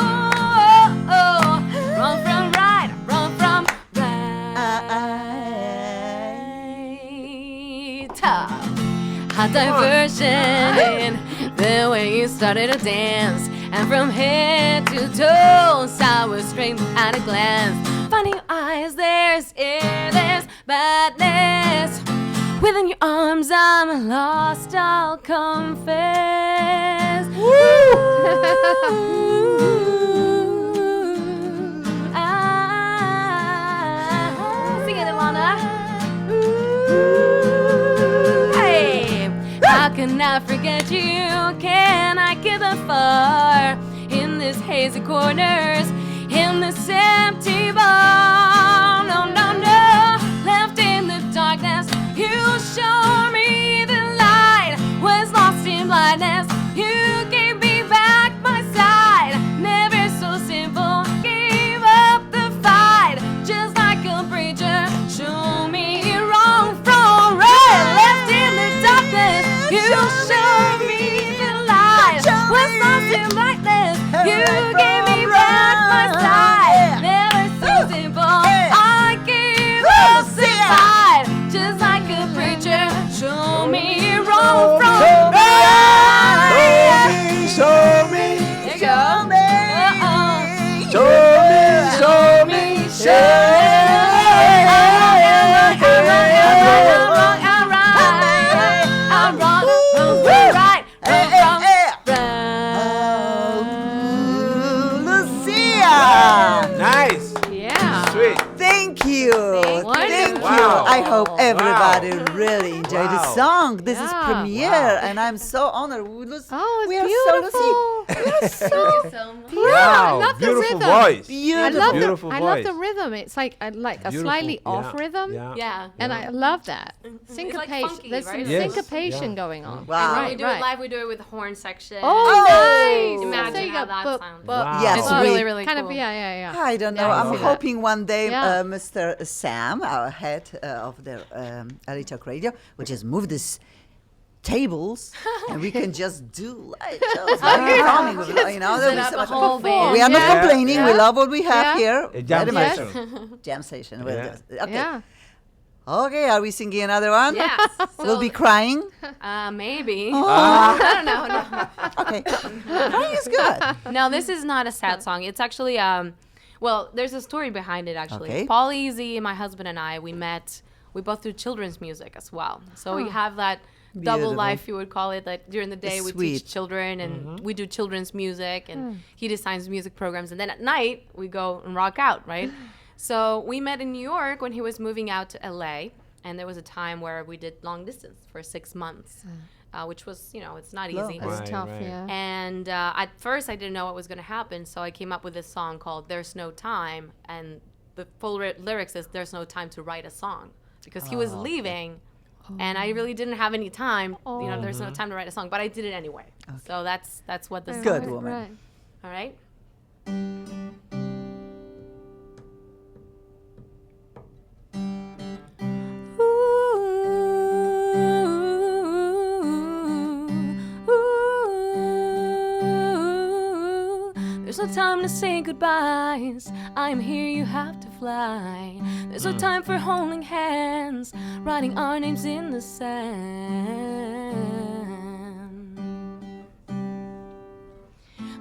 S5: oh. Wrong from right, wrong from hot diversion in the way you started to dance, and from head to toes I was screamed at a glance. Finding your eyes, there's air, there's badness. Within your arms I'm lost, I'll confess. Sing it, Ilana. Hey, how can I forget you? Can I get that far in these hazy corners, in this empty bar? No, no, no, left in the darkness. You show me the light, was lost in blindness. You gave me back my sight, never so simple. Gave up the fight, just like a preacher. Show me wrong from right, left in the darkness. You show me the light, was lost in blindness. You gave me back my sight, never so simple. I gave up the fight, just like a preacher. Show me wrong from right.
S4: Show me,
S5: There you go.
S4: show me, show
S5: I'm wrong, right,
S2: Lucia!
S4: Nice.
S3: Yeah.
S4: Sweet.
S2: Thank you. Thank you.
S4: Wow.
S2: I hope everybody
S4: Wow.
S2: really enjoyed the
S4: Wow.
S2: song. This is
S3: Yeah.
S2: premiere,
S4: Wow.
S2: and I'm so honored.
S3: Oh,
S2: we
S3: it's
S2: are
S3: beautiful.
S2: so
S3: I
S4: Wow.
S3: love the
S4: Beautiful
S3: rhythm.
S4: voice.
S3: I
S2: beautiful.
S3: love
S4: Beautiful
S3: the I love the
S4: voice.
S3: rhythm. It's like a
S4: Beautiful.
S3: slightly
S4: Yeah.
S3: off rhythm,
S4: Yeah.
S5: Yeah.
S3: and I love that
S5: like
S3: syncopation.
S5: funky,
S3: There's some
S5: right?
S4: Yes.
S3: syncopation
S4: Yeah.
S3: going on.
S2: Wow.
S5: When
S3: Right,
S5: we do
S3: right.
S5: it live, we do it with horn section.
S3: Oh, nice!
S5: Imagine
S3: So you
S5: how
S3: got
S5: that
S3: bu-
S5: sounds.
S3: bu-
S4: Wow.
S2: Yes,
S5: It's
S2: we-
S5: really, really
S3: kind
S5: cool.
S3: of, yeah.
S2: I don't know.
S3: Yeah, I
S2: I'm
S3: see that.
S2: hoping one day
S3: Yeah.
S2: Mr. Sam, our head of the LA Talk Radio, will just move this tables and we can just do live shows. Like performing with, you know, there'll be
S5: Set
S2: so
S5: up a
S2: much
S5: whole
S2: fun.
S5: band.
S2: We are not
S3: Yeah.
S2: complaining. We
S3: Yeah.
S2: love what we have
S3: Yeah.
S2: here.
S4: A jam
S2: Very much.
S4: session.
S2: Jam session. We'll
S4: Yeah.
S2: just- okay.
S3: Yeah.
S2: Okay. Are we singing another one?
S5: Yes.
S2: We'll be crying.
S5: Maybe.
S2: Oh.
S5: I don't know. No.
S2: Okay. Crying is good.
S5: No, this is not a sad song. It's actually well, there's a story behind it actually.
S2: Okay.
S5: Paul Easy, my husband and I, we met. We both do children's music as well. So we have that double
S2: Beautiful.
S5: life, you would call it. Like during the day, we
S2: Sweet.
S5: teach children and we do children's music, and he designs music programs. And then at night, we go and rock out, right? So we met in New York when he was moving out to LA, and there was a time where we did long distance for 6 months, which was, it's not
S2: Love.
S5: easy.
S3: It's
S4: Right,
S3: tough,
S4: right.
S3: yeah.
S5: And at first, I didn't know what was going to happen, so I came up with this song called "There's No Time," and the full lyrics is "There's no time to write a song," because he was leaving, and I really didn't have any time. There's no time to write a song, but I did it anyway. So that's what the song
S2: Good
S5: is.
S2: woman.
S3: Right.
S5: All right. There's no time to say goodbyes. I'm here, you have to fly. There's no time for holding hands, writing our names in the sand.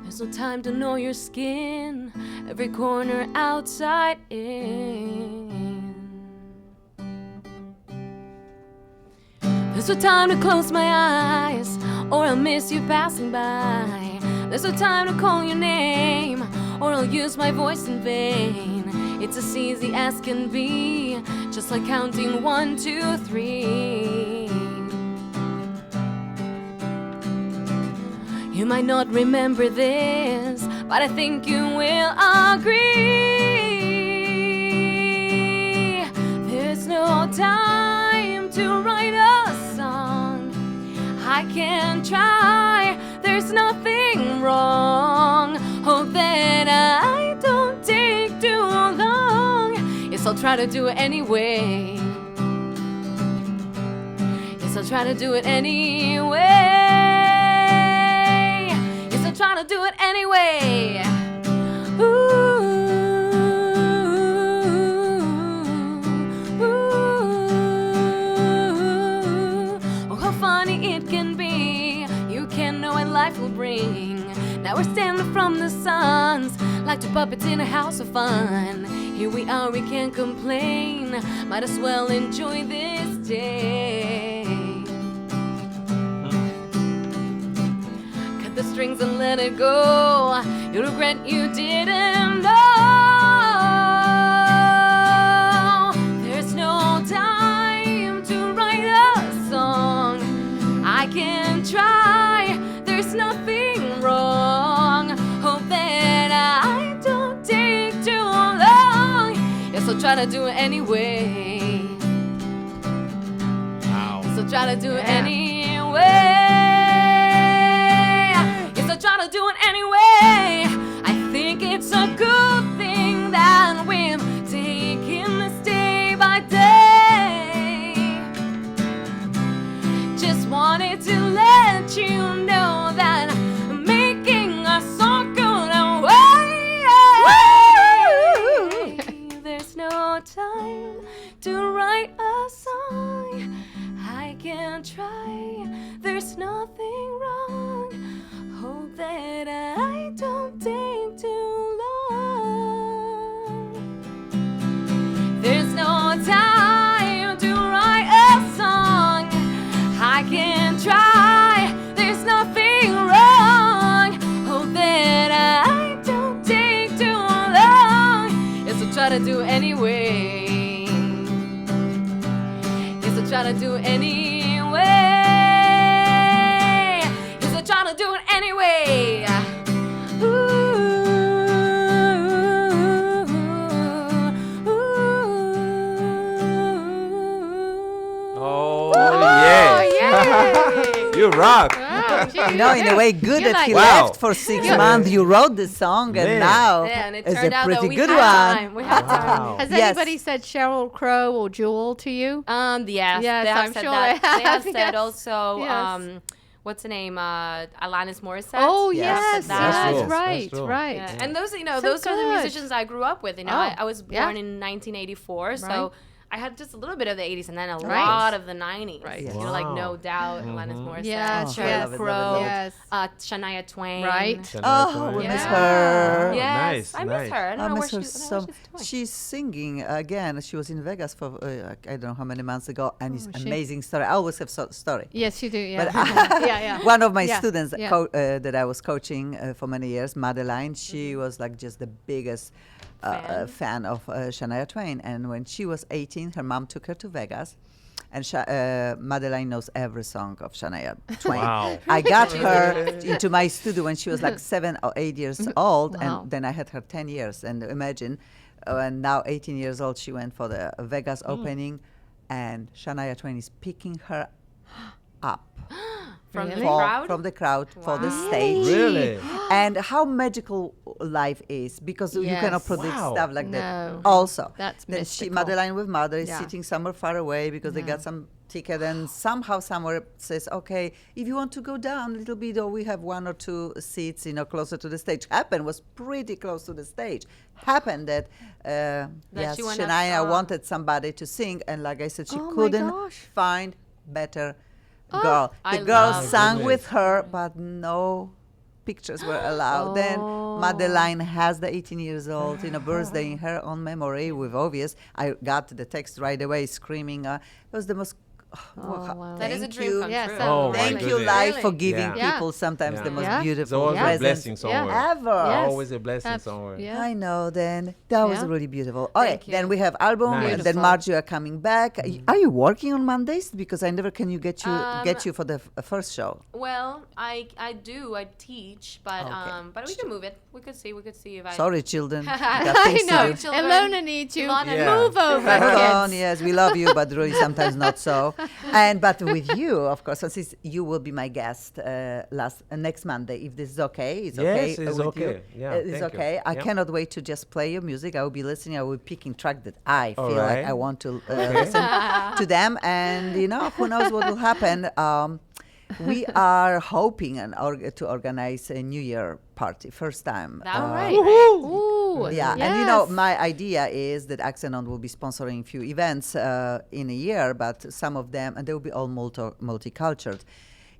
S5: There's no time to know your skin, every corner outside in. There's no time to close my eyes, or I'll miss you passing by. There's no time to call your name, or I'll use my voice in vain. It's as easy as can be, just like counting 1, 2, 3. You might not remember this, but I think you will agree. There's no time to write a song. I can try, there's nothing wrong. Hope that I don't take too long. Yes, I'll try to do it anyway. Yes, I'll try to do it anyway. Yes, I'll try to do it anyway. Oh, how funny it can be. You can't know what life will bring. Now we're standing from the suns, like two puppets in a house of fun. Here we are, we can't complain. Might as well enjoy this day. Cut the strings and let it go. You'll regret you didn't know. There's no time to write a song. I can try, there's nothing wrong. Hope that I don't take too long. Yes, I'll try to do it anyway.
S4: Wow.
S5: Yes, I'll try to do it anyway. Yes, I'll try to do it anyway. I think it's a good thing that we're taking this day by day. Just wanted to let you know that I'm making us all go away. There's no time to write a song. I can try, there's nothing wrong. Hope that I don't take too long. There's no time to write a song. I can try, there's nothing wrong. Hope that I don't take too long. Yes, I'll try to do it anyway. Yes, I'll try to do it anyway. Yes, I'll try to do it anyway.
S4: Oh, yes. You rock.
S2: In a way, good
S5: You're
S2: that he
S5: like-
S4: Wow.
S2: left for 6 months. You wrote the song, and
S4: Man.
S2: now
S5: Yeah, and it
S2: it's
S5: turned
S2: a
S5: out that
S2: pretty
S5: we
S2: good
S5: had
S2: one.
S5: time. We had time.
S4: Wow.
S3: Has
S2: Yes.
S3: anybody said Sheryl Crow or Jewel to you?
S5: Yes,
S3: Yes,
S5: they have
S3: I'm
S5: said
S3: sure
S5: that.
S3: they
S5: They have
S3: have,
S5: said
S3: yes.
S5: also,
S3: Yes.
S5: what's the name? Alanis Morissette.
S3: Oh,
S2: Yes.
S3: yes,
S5: That's
S3: yes,
S4: true.
S3: right,
S4: That's true.
S3: right.
S5: Yeah. And those,
S3: So
S5: those are the
S3: good.
S5: musicians I grew up with.
S3: Oh,
S5: I was
S3: yeah.
S5: born in 1984,
S3: Right.
S5: so I had just a little bit of the 80s and then a
S3: Right.
S5: lot of the 90s.
S3: Right.
S5: You know, like
S4: Wow.
S5: No Doubt, Alanis Morissette,
S3: Yes,
S2: Oh, I
S5: Sheryl
S2: love it,
S5: Crow,
S2: love it,
S3: Yes.
S5: Shania Twain.
S3: Right.
S4: Shania
S2: Oh, we
S4: Twain.
S2: miss
S5: Yeah.
S2: her.
S5: Yes,
S4: Nice,
S5: I miss
S4: nice.
S5: her. I don't
S2: I
S5: know where
S2: miss her
S5: she's, I don't know
S2: so.
S5: what she's doing.
S2: She's singing again. She was in Vegas for I don't know how many months ago, and it's
S3: she-
S2: amazing story. I always have story.
S3: Yes, you do. Yeah.
S2: But
S3: yeah, yeah.
S2: one of my
S3: Yeah,
S2: students
S3: yeah.
S2: that I was coaching for many years, Madeline, she was like just the biggest fan of Shania Twain. And when she was 18, her mom took her to Vegas. And Madeline knows every song of Shania Twain.
S4: Wow.
S2: I got her into my studio when she was like 7 or 8 years old,
S3: Wow.
S2: and then I had her 10 years. And imagine, and now 18 years old, she went for the Vegas opening, and Shania Twain is picking her up
S5: From the
S3: Really?
S5: crowd?
S2: from the crowd for the
S5: Wow.
S2: stage.
S4: Really?
S2: And how magical life is, because you cannot
S3: Yes.
S2: predict
S4: Wow.
S2: stuff like
S3: No.
S2: that. Also,
S3: That's
S2: then
S3: mystical.
S2: Madeline with mother is
S3: Yeah.
S2: sitting somewhere far away because they got some ticket, and somehow somewhere says, okay, if you want to go down a little bit, or we have 1 or 2 seats, closer to the stage. Happened was pretty close to the stage. Happened that yes,
S5: she went up,
S2: Shania wanted somebody to sing, and like I said, she
S3: Oh my
S2: couldn't
S3: gosh.
S2: find better girl.
S5: I
S2: The girl
S5: love
S2: sang
S4: goodness.
S2: with her, but no pictures were allowed. Then
S3: Oh.
S2: Madeline has the 18 years old, birthday in her own memory with obvious. I got the text right away screaming. It was the most.
S3: wow.
S5: That is a
S2: Thank
S5: dream
S2: you.
S5: come
S3: Yes,
S5: true.
S3: that
S4: Oh,
S3: was
S4: my
S2: Thank you,
S4: goodness.
S2: life, for
S5: Really?
S2: giving
S4: Yeah.
S2: people sometimes
S4: Yeah.
S2: the most
S3: Yeah.
S2: beautiful
S4: There's always a
S2: present
S4: blessing somewhere.
S2: ever.
S3: Yes.
S4: Always a blessing
S3: Abs-
S4: somewhere.
S3: Yeah.
S2: I know. Then that was
S3: Yeah.
S2: really beautiful. Okay,
S5: Thank
S2: then
S5: you.
S2: we have album,
S4: Nice.
S2: and then
S3: Beautiful.
S2: Marge, you are coming back. Are you working on Mondays? Because I never can you get you for the first show.
S5: Well, I do. I teach, but
S2: Okay.
S5: but we can move it. We could see if I.
S2: Sorry, children. You
S5: I
S2: got things to
S3: know.
S2: do.
S5: Children.
S3: Ilona needs you.
S5: Ilona
S4: Yeah.
S3: Move over,
S2: Hold on,
S3: kids.
S2: yes, we love you, but really sometimes not so. But with you, of course, since you will be my guest next Monday, if this is okay, it's okay.
S4: Yes, it's
S2: with
S4: okay.
S2: You.
S4: Yeah,
S2: It's
S4: thank you.
S2: okay. I
S4: Yeah.
S2: cannot wait to just play your music. I will be listening. I will be picking track that I
S4: All
S2: feel like
S4: right.
S2: I want to listen to them, and who knows what will happen. We are hoping to organize a New Year party, first time.
S5: That would
S3: Right.
S5: be great.
S3: Ooh.
S2: Yeah,
S3: yes.
S2: and my idea is that Axenon will be sponsoring a few events in a year, but some of them, and they will be all multicultural.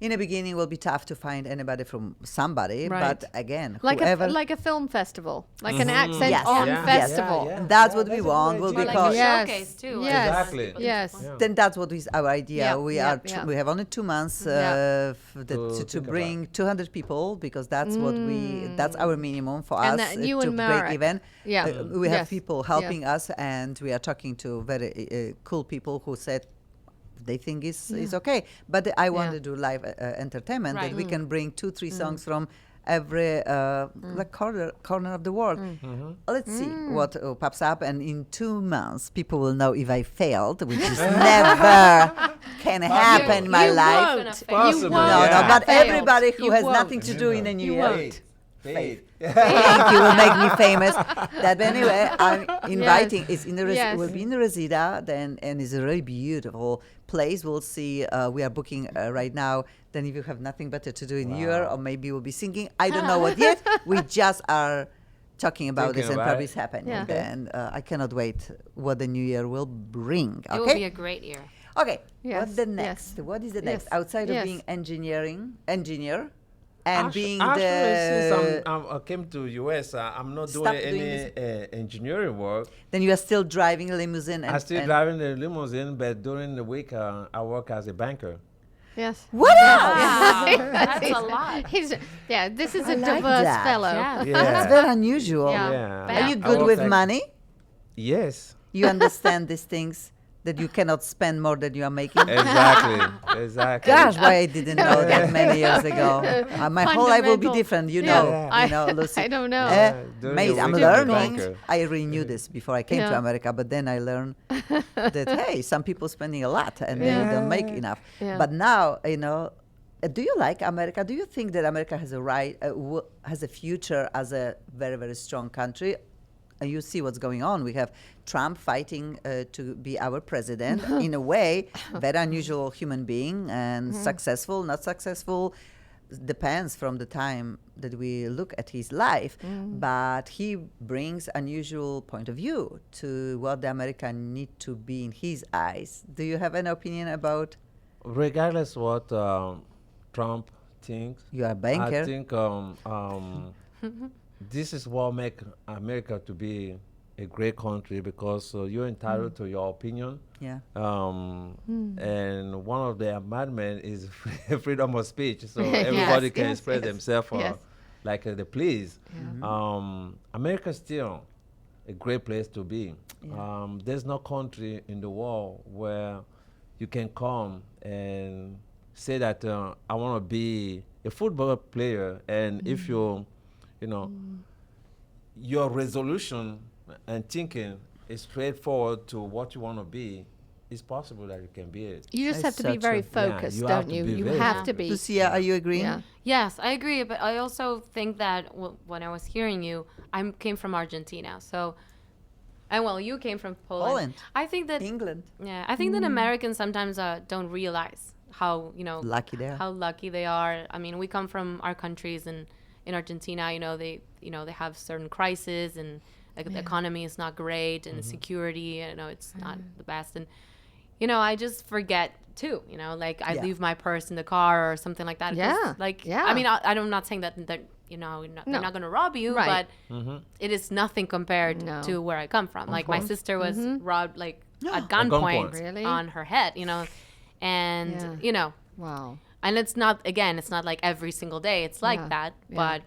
S2: In the beginning, it will be tough to find anybody from somebody,
S3: Right.
S2: but again,
S3: Like
S2: whoever.
S3: like a film festival, like an accent
S2: Yes.
S3: on
S2: Yeah.
S3: festival.
S4: Yeah, yeah.
S2: And that's what we
S4: That's a
S2: want,
S4: good
S2: will
S5: Or
S4: idea.
S5: like
S2: because-
S5: a
S3: Yes.
S5: showcase too.
S3: Yes.
S4: Exactly.
S3: Yes.
S4: Yeah.
S2: then that's what is our idea.
S3: Yeah,
S2: We
S3: yeah,
S2: are
S3: yeah.
S2: we have only 2 months
S3: Yeah.
S2: to
S4: think
S2: bring 200 people, because that's what that's our minimum for
S3: And
S2: us
S3: that you
S2: to
S3: and
S2: break
S3: Marek.
S2: even.
S3: Yeah.
S2: We have
S3: Yes.
S2: people helping us, and we are talking to very cool people who said they think is okay. But I want
S3: Yeah.
S2: to do live entertainment that
S5: Right.
S2: we can bring 2-3 songs from every like corner of the world. Let's see what pops up, and in 2 months people will know if I failed, which is never can happen in my
S3: You
S2: life.
S3: won't.
S4: Possible,
S3: You
S2: No,
S3: won't.
S2: no,
S4: Yeah.
S2: but
S3: Failed.
S2: everybody who
S3: You
S2: has
S3: won't.
S2: nothing to do in a new
S3: You
S2: year,
S3: won't.
S4: Faith.
S2: thank you, will make me famous. That anyway, I'm inviting.
S3: Yes.
S2: It's in the
S3: Yes.
S2: will be in the Resida, then, and it's a really beautiful place. We'll see. We are booking right now. Then, if you have nothing better to do in New Year, or maybe we'll be singing. I don't know what yet. We just are talking about
S4: Thinking
S2: this, and
S4: about
S2: probably
S4: it.
S2: it's happening.
S3: Yeah.
S2: Then I cannot wait what the New Year will bring.
S5: It will
S2: Okay.
S5: be a great year.
S2: Okay.
S3: Yes,
S2: What's the
S3: yes.
S2: next? What is the
S3: Yes,
S2: next outside of
S3: yes.
S2: being engineer, and being
S4: Actually,
S2: the?
S4: since I came to US, I'm not
S2: Stop
S4: doing
S2: doing
S4: any engineering work.
S2: Then you are still driving a limousine. And,
S4: I'm still
S2: and
S4: driving the limousine, but during the week, I work as a banker.
S3: Yes.
S2: What else?
S5: Wow, that's a lot.
S3: He's this is
S2: I
S3: a
S2: like
S3: diverse
S2: that.
S3: fellow.
S5: Yeah.
S2: That's very unusual.
S3: Yeah.
S4: Yeah.
S2: Are you
S4: I
S2: good
S4: work
S2: with
S4: like-
S2: money?
S4: Yes.
S2: You understand these things that you cannot spend more than you are making?
S4: Exactly.
S2: Gosh, why I didn't know that many years ago. My whole life will be
S3: Fundamental.
S2: different, you
S3: Yeah.
S2: know.
S4: Yeah.
S2: You know, Lucy.
S3: I don't know.
S4: During
S2: Mate,
S4: the
S2: I'm
S4: week, I'm a
S2: learning.
S4: banker.
S2: I already knew this before I came to
S3: Yeah.
S2: America, but then I learned that hey, some people spending a lot and they
S3: Yeah.
S2: don't make enough.
S3: Yeah.
S2: But now, do you like America? Do you think that America has has a future as a very, very strong country? And you see what's going on. We have Trump fighting to be our president. In a way, very unusual human being and successful, not successful. depends from the time that we look at his life, but he brings unusual point of view to what the American need to be in his eyes. Do you have an opinion about?
S4: Regardless what Trump thinks,
S2: You are a banker.
S4: I think this is what make America to be a great country, because you're entitled to your opinion.
S2: Yeah.
S4: And one of the amendments is freedom of speech, so everybody can express themselves like they please. America is still a great place to be. There's no country in the world where you can come and say that I want to be a football player, and if you know, your resolution and thinking is straightforward to what you want to be, it's possible that you can be it.
S3: You just
S2: That's
S3: have to be
S2: so
S3: very
S2: true.
S3: focused,
S4: you have
S3: don't
S4: to
S3: you?
S4: be
S3: You
S4: very
S3: have to be.
S2: Lucia, are you agreeing?
S3: Yeah.
S5: Yes, I agree, but I also think that when I was hearing you, I came from Argentina, so, and well, you came from Poland.
S2: Poland.
S5: I think that
S2: England.
S5: Yeah, I think that Americans sometimes don't realize how
S2: Lucky they are.
S5: how lucky they are. I mean, we come from our countries, and in Argentina, they have certain crises, and like the economy is not great, and security, it's not the best, and I just forget too. Like I
S2: Yeah.
S5: leave my purse in the car or something like that. 'cause,
S3: Yeah,
S5: like
S3: yeah.
S5: I mean, I'm not saying that they're not going to rob you,
S3: Right.
S5: but it is nothing compared
S3: No.
S5: to where I come from. Like my sister was robbed like at
S4: gunpoint.
S5: gunpoint
S3: Really?
S5: on her head, and
S3: Wow.
S5: and it's not like every single day it's like
S3: Yeah,
S5: that,
S3: yeah.
S5: but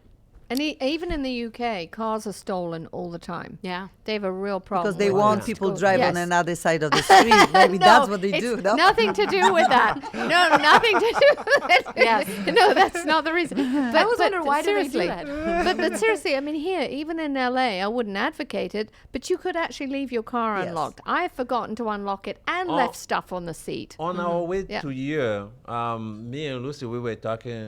S3: And even in the UK, cars are stolen all the time.
S5: yeah.
S3: They have a real problem.
S2: Because they
S3: with
S2: want
S3: it.
S2: people
S3: Yes.
S2: drive on another side of the street. Maybe
S3: No,
S2: that's what they
S3: it's
S2: do. No?
S3: Nothing to do with that. No, nothing to do with it.
S5: Yes.
S3: No, that's not the reason. But,
S5: I was wondering, why do they do
S3: seriously,
S5: that?
S3: but seriously, I mean, here, even in LA, I wouldn't advocate it, but you could actually leave your car
S2: Yes.
S3: unlocked. I've forgotten to unlock it and
S4: Oh.
S3: left stuff on the seat.
S4: On our way
S3: Yeah.
S4: to here, me and Lucy, we were talking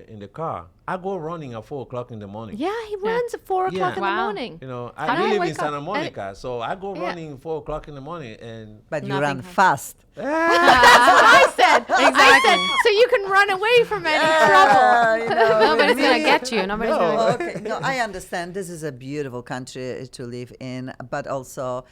S4: in the car. I go running at 4:00 in the morning.
S3: Yeah, he runs at 4 o'clock
S4: Yeah.
S3: in the
S5: Wow.
S3: morning.
S4: I
S3: How do you
S4: live in
S3: wake up?
S4: Santa Monica, so I go
S3: Yeah.
S4: running 4:00 in the morning, and
S2: But you
S5: Nothing
S2: run
S5: happens.
S2: fast.
S3: That's what I said. I said, so you can run away from any trouble.
S5: Nobody's gonna get you. Nobody's gonna.
S2: Okay, no, I understand. This is a beautiful country to live in, but also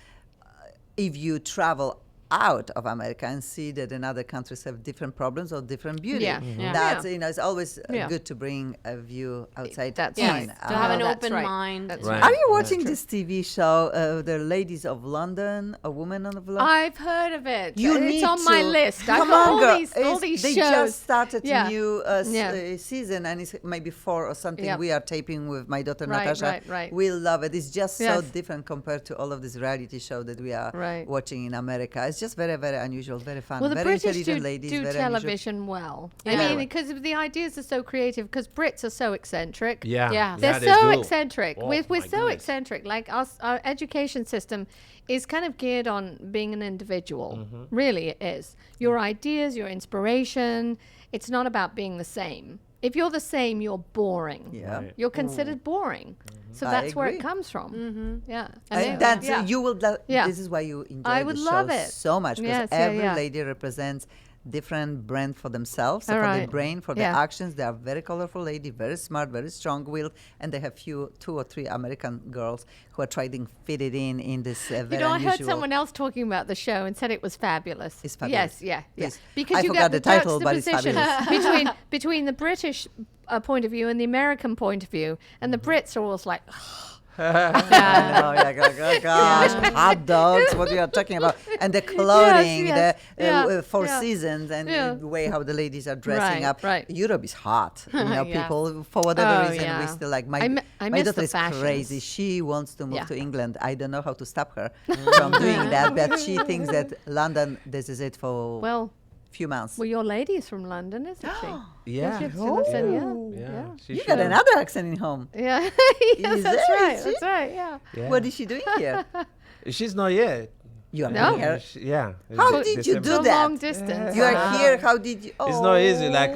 S2: if you travel out of America and see that in other countries have different problems or different beauty,
S3: Yeah. Mhm. Yeah.
S2: that's
S3: Yeah.
S2: it's always
S3: Yeah.
S2: good to bring a view outside.
S3: That's
S2: in.
S3: right.
S5: To have an
S3: That's
S5: open
S3: right.
S5: mind.
S3: That's
S4: Right.
S2: Are you
S4: Yeah.
S2: watching this TV show, The Ladies of London, a woman of London?
S3: I've heard of it.
S2: You
S3: it's
S2: need
S3: on my
S2: to.
S3: list. I've
S2: Come
S3: got
S2: on, girl.
S3: all
S2: It's-
S3: these
S2: they
S3: shows.
S2: just started
S3: Yeah.
S2: a new
S3: Yeah.
S2: season, and it's maybe 4 or something.
S3: Yeah.
S2: We are taping with my daughter
S3: Right,
S2: Natasha.
S3: right.
S2: We love it. It's just so
S3: Yes.
S2: different compared to all of this reality show that we are
S3: Right.
S2: watching in America. It's just very, very unusual, very fun,
S3: Well, the
S2: very
S3: British
S2: intelligent
S3: do,
S2: ladies.
S3: do
S2: very unusual.
S3: television well.
S5: Yeah.
S3: I mean,
S2: Yeah.
S3: because the ideas are so creative. Because Brits are so eccentric.
S4: yeah,
S5: Yeah.
S3: They're
S4: they
S3: so
S4: do.
S3: eccentric.
S4: Oh,
S3: we're
S4: my
S3: so
S4: goodness.
S3: eccentric. Like our education system is kind of geared on being an individual.
S4: Mm-hmm.
S3: Really, it is. Your ideas, your inspiration. It's not about being the same. If you're the same, you're boring.
S2: Yeah.
S4: Right.
S3: You're considered boring. So
S2: I
S3: that's where it
S2: agree.
S3: comes from. Yeah.
S2: That's
S3: yeah.
S2: you will.
S3: Yeah.
S2: This is why you enjoy
S3: I
S2: the
S3: would
S2: show
S3: love it.
S2: so much, because
S3: Yes, yeah,
S2: every
S3: yeah.
S2: lady represents different brand for themselves, so
S3: All
S2: for their
S3: right.
S2: brain, for
S3: Yeah.
S2: their actions. They are very colorful lady, very smart, very strong-willed, and they have two or three American girls who are trying to fit it in this very
S3: You know, I
S2: unusual.
S3: heard someone else talking about the show and said it was fabulous.
S2: It's fabulous.
S3: Yes, yeah.
S2: Please.
S3: Because
S2: I
S3: you
S2: forgot
S3: get
S2: the title, but it's
S3: juxtaposition
S2: fabulous.
S3: between the British point of view and the American point of view, and the Brits are always like,
S2: I know, yeah, gosh, hot dogs, what you are talking about. And the clothing,
S3: yes,
S2: the
S3: yeah,
S2: four
S3: yeah.
S2: seasons, and
S3: Yeah.
S2: the way how the ladies are dressing
S3: Right,
S2: up.
S3: right.
S2: Europe is hot.
S5: Yeah.
S2: People, for whatever
S3: Oh,
S2: reason, we
S3: yeah.
S2: still like.
S3: I
S2: My
S3: miss
S2: daughter
S3: the
S2: is
S3: fashions.
S2: crazy. She wants to move
S3: Yeah.
S2: to England. I don't know how to stop her from doing that, but she thinks that London, this is it for
S3: well,
S2: few months.
S3: well, your lady is from London, isn't she?
S4: Yeah.
S3: Yes, she said, yeah.
S4: Yeah. She
S2: You got
S4: should.
S2: another accent in home.
S3: Yeah, yes,
S2: Is
S3: that's
S2: there?
S3: right.
S2: Is she?
S3: That's right. Yeah.
S4: Yeah.
S2: What is she doing here?
S4: She's not yet.
S2: You are
S3: No.
S2: here.
S4: Yeah.
S2: How
S4: It's
S2: did you
S4: December.
S2: do
S3: For
S2: that?
S3: long distance.
S2: You are
S3: Wow.
S2: here. How did you?
S4: It's not easy,
S2: Oh.
S4: like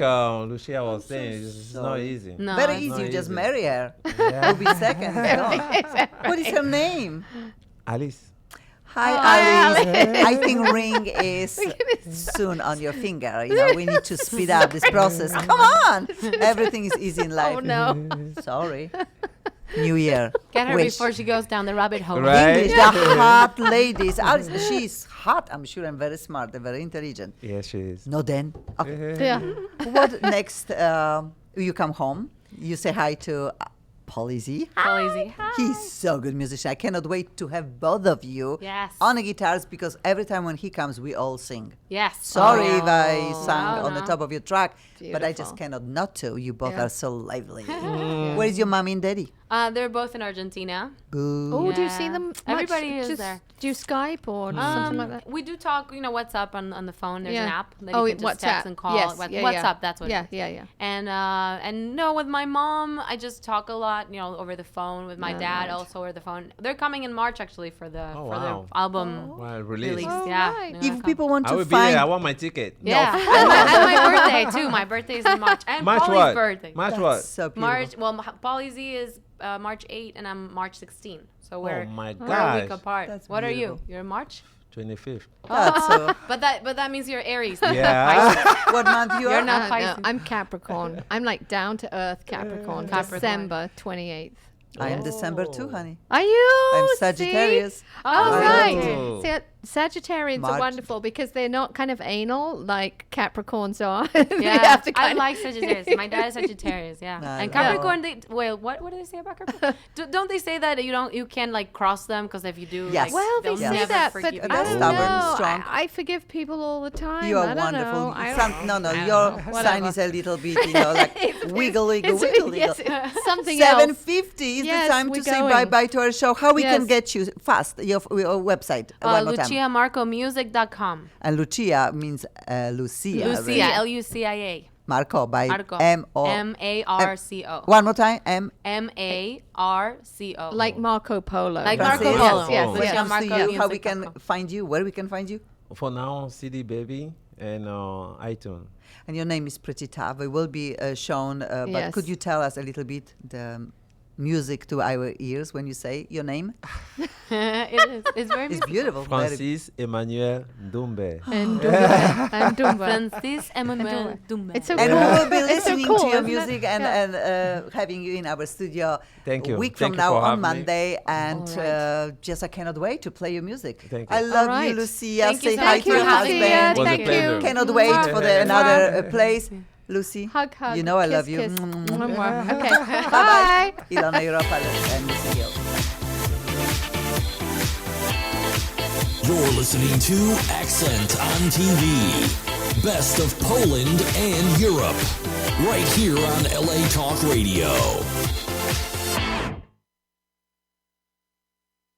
S4: Lucia was saying. It's not
S2: sorry.
S4: easy.
S5: No,
S2: Very
S5: it's
S2: easy.
S4: not
S2: You just
S4: easy.
S2: marry her.
S4: Yeah.
S2: Will be second. No. What is her name?
S4: Alice.
S2: Hi, Alice. I think ring is soon on your finger. You know, we need to speed up this process. Come on. Everything is easy in life.
S3: Oh no.
S2: Sorry. New Year.
S5: Get her
S2: Wish.
S5: before she goes down the rabbit hole.
S4: Right.
S2: English, the hot ladies. Alice, she's hot, I'm sure, and very smart and very intelligent.
S4: Yes, she is.
S2: No, then. Okay.
S3: Yeah.
S2: What next? You come home. You say hi to Polizy.
S5: Policy.
S2: He's so good musician. I cannot wait to have both of you
S5: Yes.
S2: on the guitars because every time when he comes, we all sing.
S5: Yes.
S2: Sorry if I
S5: Oh,
S2: sang
S5: no,
S2: on the
S5: no.
S2: top of your track, but I just
S3: Beautiful.
S2: cannot not to. You both
S3: Yeah.
S2: are so lively. Where is your mommy and daddy?
S5: They're both in Argentina.
S2: Boo.
S3: Oh, do you
S5: Yeah.
S3: see them? Much?
S5: Everybody is
S3: Just
S5: there.
S3: Do you Skype or something like that?
S5: We do talk, WhatsApp on the phone. There's an
S3: Yeah.
S5: app that
S3: Oh,
S5: you can just
S3: WhatsApp.
S5: text and call.
S3: Yes, yeah,
S5: WhatsApp,
S3: yeah.
S5: that's what
S3: Yeah,
S5: it is.
S3: yeah, yeah.
S5: And no, with my mom, I just talk a lot, over the phone. With my
S3: Oh,
S5: dad,
S3: right.
S5: also over the phone. They're coming in March actually for the
S4: Oh,
S5: for
S4: wow.
S5: the album
S4: Well, release.
S5: release.
S3: Oh,
S5: Yeah.
S3: right.
S5: they're gonna
S2: If
S5: come.
S2: people want
S4: I
S2: to
S4: will be there. I
S2: find,
S4: want my ticket.
S5: Yeah, and my birthday too. My birthday is in March, and
S4: March
S5: Polly's
S4: what?
S5: birthday.
S4: March
S2: that's
S4: what?
S2: so beautiful.
S5: March. Well, Polly Z is March 8, and I'm March 16. So we're
S4: my
S5: we're a week
S4: gosh.
S5: apart.
S2: That's
S5: What are you?
S2: beautiful.
S5: You're in March.
S4: 25th.
S2: That's so.
S5: But that means you're Aries.
S4: Yeah.
S2: What month you
S5: You're
S2: are?
S5: not
S3: No,
S5: Pisces.
S3: I'm Capricorn. I'm like down to earth Capricorn.
S5: Capricorn.
S3: December 28th.
S2: I am December too, honey.
S3: Are you?
S2: I'm
S3: See?
S2: Sagittarius.
S3: Oh,
S2: I
S3: right.
S4: know.
S3: See, Sagittarians
S2: March.
S3: are wonderful because they're not kind of anal like Capricorns are.
S5: Yeah,
S3: They have to
S5: I
S3: kind of-
S5: like Sagittarius. My dad is Sagittarius. Yeah,
S2: I
S5: and
S2: know.
S5: Capricorn. What do they say about Capricorn? Don't they say that you can like cross them because if you do,
S2: Yes.
S5: like,
S3: Well, they
S5: they'll
S3: say
S5: never
S3: that, but
S5: forgive
S3: I
S5: you.
S2: That's
S3: don't
S2: stubborn,
S3: know.
S2: strong.
S3: I forgive people all the time.
S2: You are
S3: I don't
S2: wonderful.
S3: Know. I
S2: No,
S3: don't
S2: your
S3: know.
S2: sign
S3: Whatever.
S2: is a little bit, like wiggle, wiggle,
S3: It's-
S2: wiggle,
S3: yes,
S2: wiggle.
S3: it's something else.
S2: 7:50 is
S3: Yes,
S2: the time
S3: we're
S2: to say
S3: going.
S2: bye-bye to our show. How we can
S3: Yes.
S2: get you fast, your website, one more time.
S5: LuciaMarcoMusic.com.
S2: And Lucia means Lucia.
S5: Lucia,
S2: right?
S5: Lucia.
S2: Marco by
S5: Marco.
S2: M-O.
S5: M-A-R-C-O.
S2: One more time,
S5: M-A-R-C-O.
S3: Like Marco Polo.
S5: Like
S2: That's
S5: Marco
S2: it.
S5: Polo.
S3: Yes,
S2: When it
S3: yes.
S2: comes to
S5: Marco
S2: you, how we
S5: Music
S2: can
S5: dot com.
S2: find you, where we can find you.
S4: For now, CD Baby and iTunes.
S2: And your name is pretty tough. It will be shown, but
S3: Yes.
S2: could you tell us a little bit the music to our ears when you say your name?
S5: It is. It's very
S2: It's
S5: musical.
S2: beautiful. very-
S4: Francis Emmanuel Dumbe.
S3: And Dumba. And Dumba.
S5: Francis Emmanuel Dumbe.
S3: It's so
S2: And
S3: cool.
S2: we will be
S3: It's so
S2: listening
S3: cool,
S2: to your
S3: isn't it?
S2: music
S3: Yeah.
S2: and having you in our studio
S4: Thank you.
S2: a week
S4: Thank
S2: from
S4: you
S2: now
S4: for
S2: on
S4: having me.
S2: Monday. And
S3: All right.
S2: just I cannot wait to play your music.
S4: Thank you.
S2: I love
S3: right.
S2: you, Lucia.
S5: Thank you
S2: Say
S5: so
S2: hi
S5: much
S2: to
S5: for
S2: your
S5: having me.
S2: husband.
S4: Was a
S3: Thank
S4: pleasure.
S3: you.
S2: Cannot wait for the another place. Lucy,
S3: Hug, hug.
S2: you know I
S3: kiss,
S2: love you.
S3: kiss. Mwah, mwah. Okay.
S2: Bye-bye.
S3: Bye.
S2: Ilona Europa and Lucy Gill.
S1: You're listening to Accent on TV. Best of Poland and Europe. Right here on LA Talk Radio.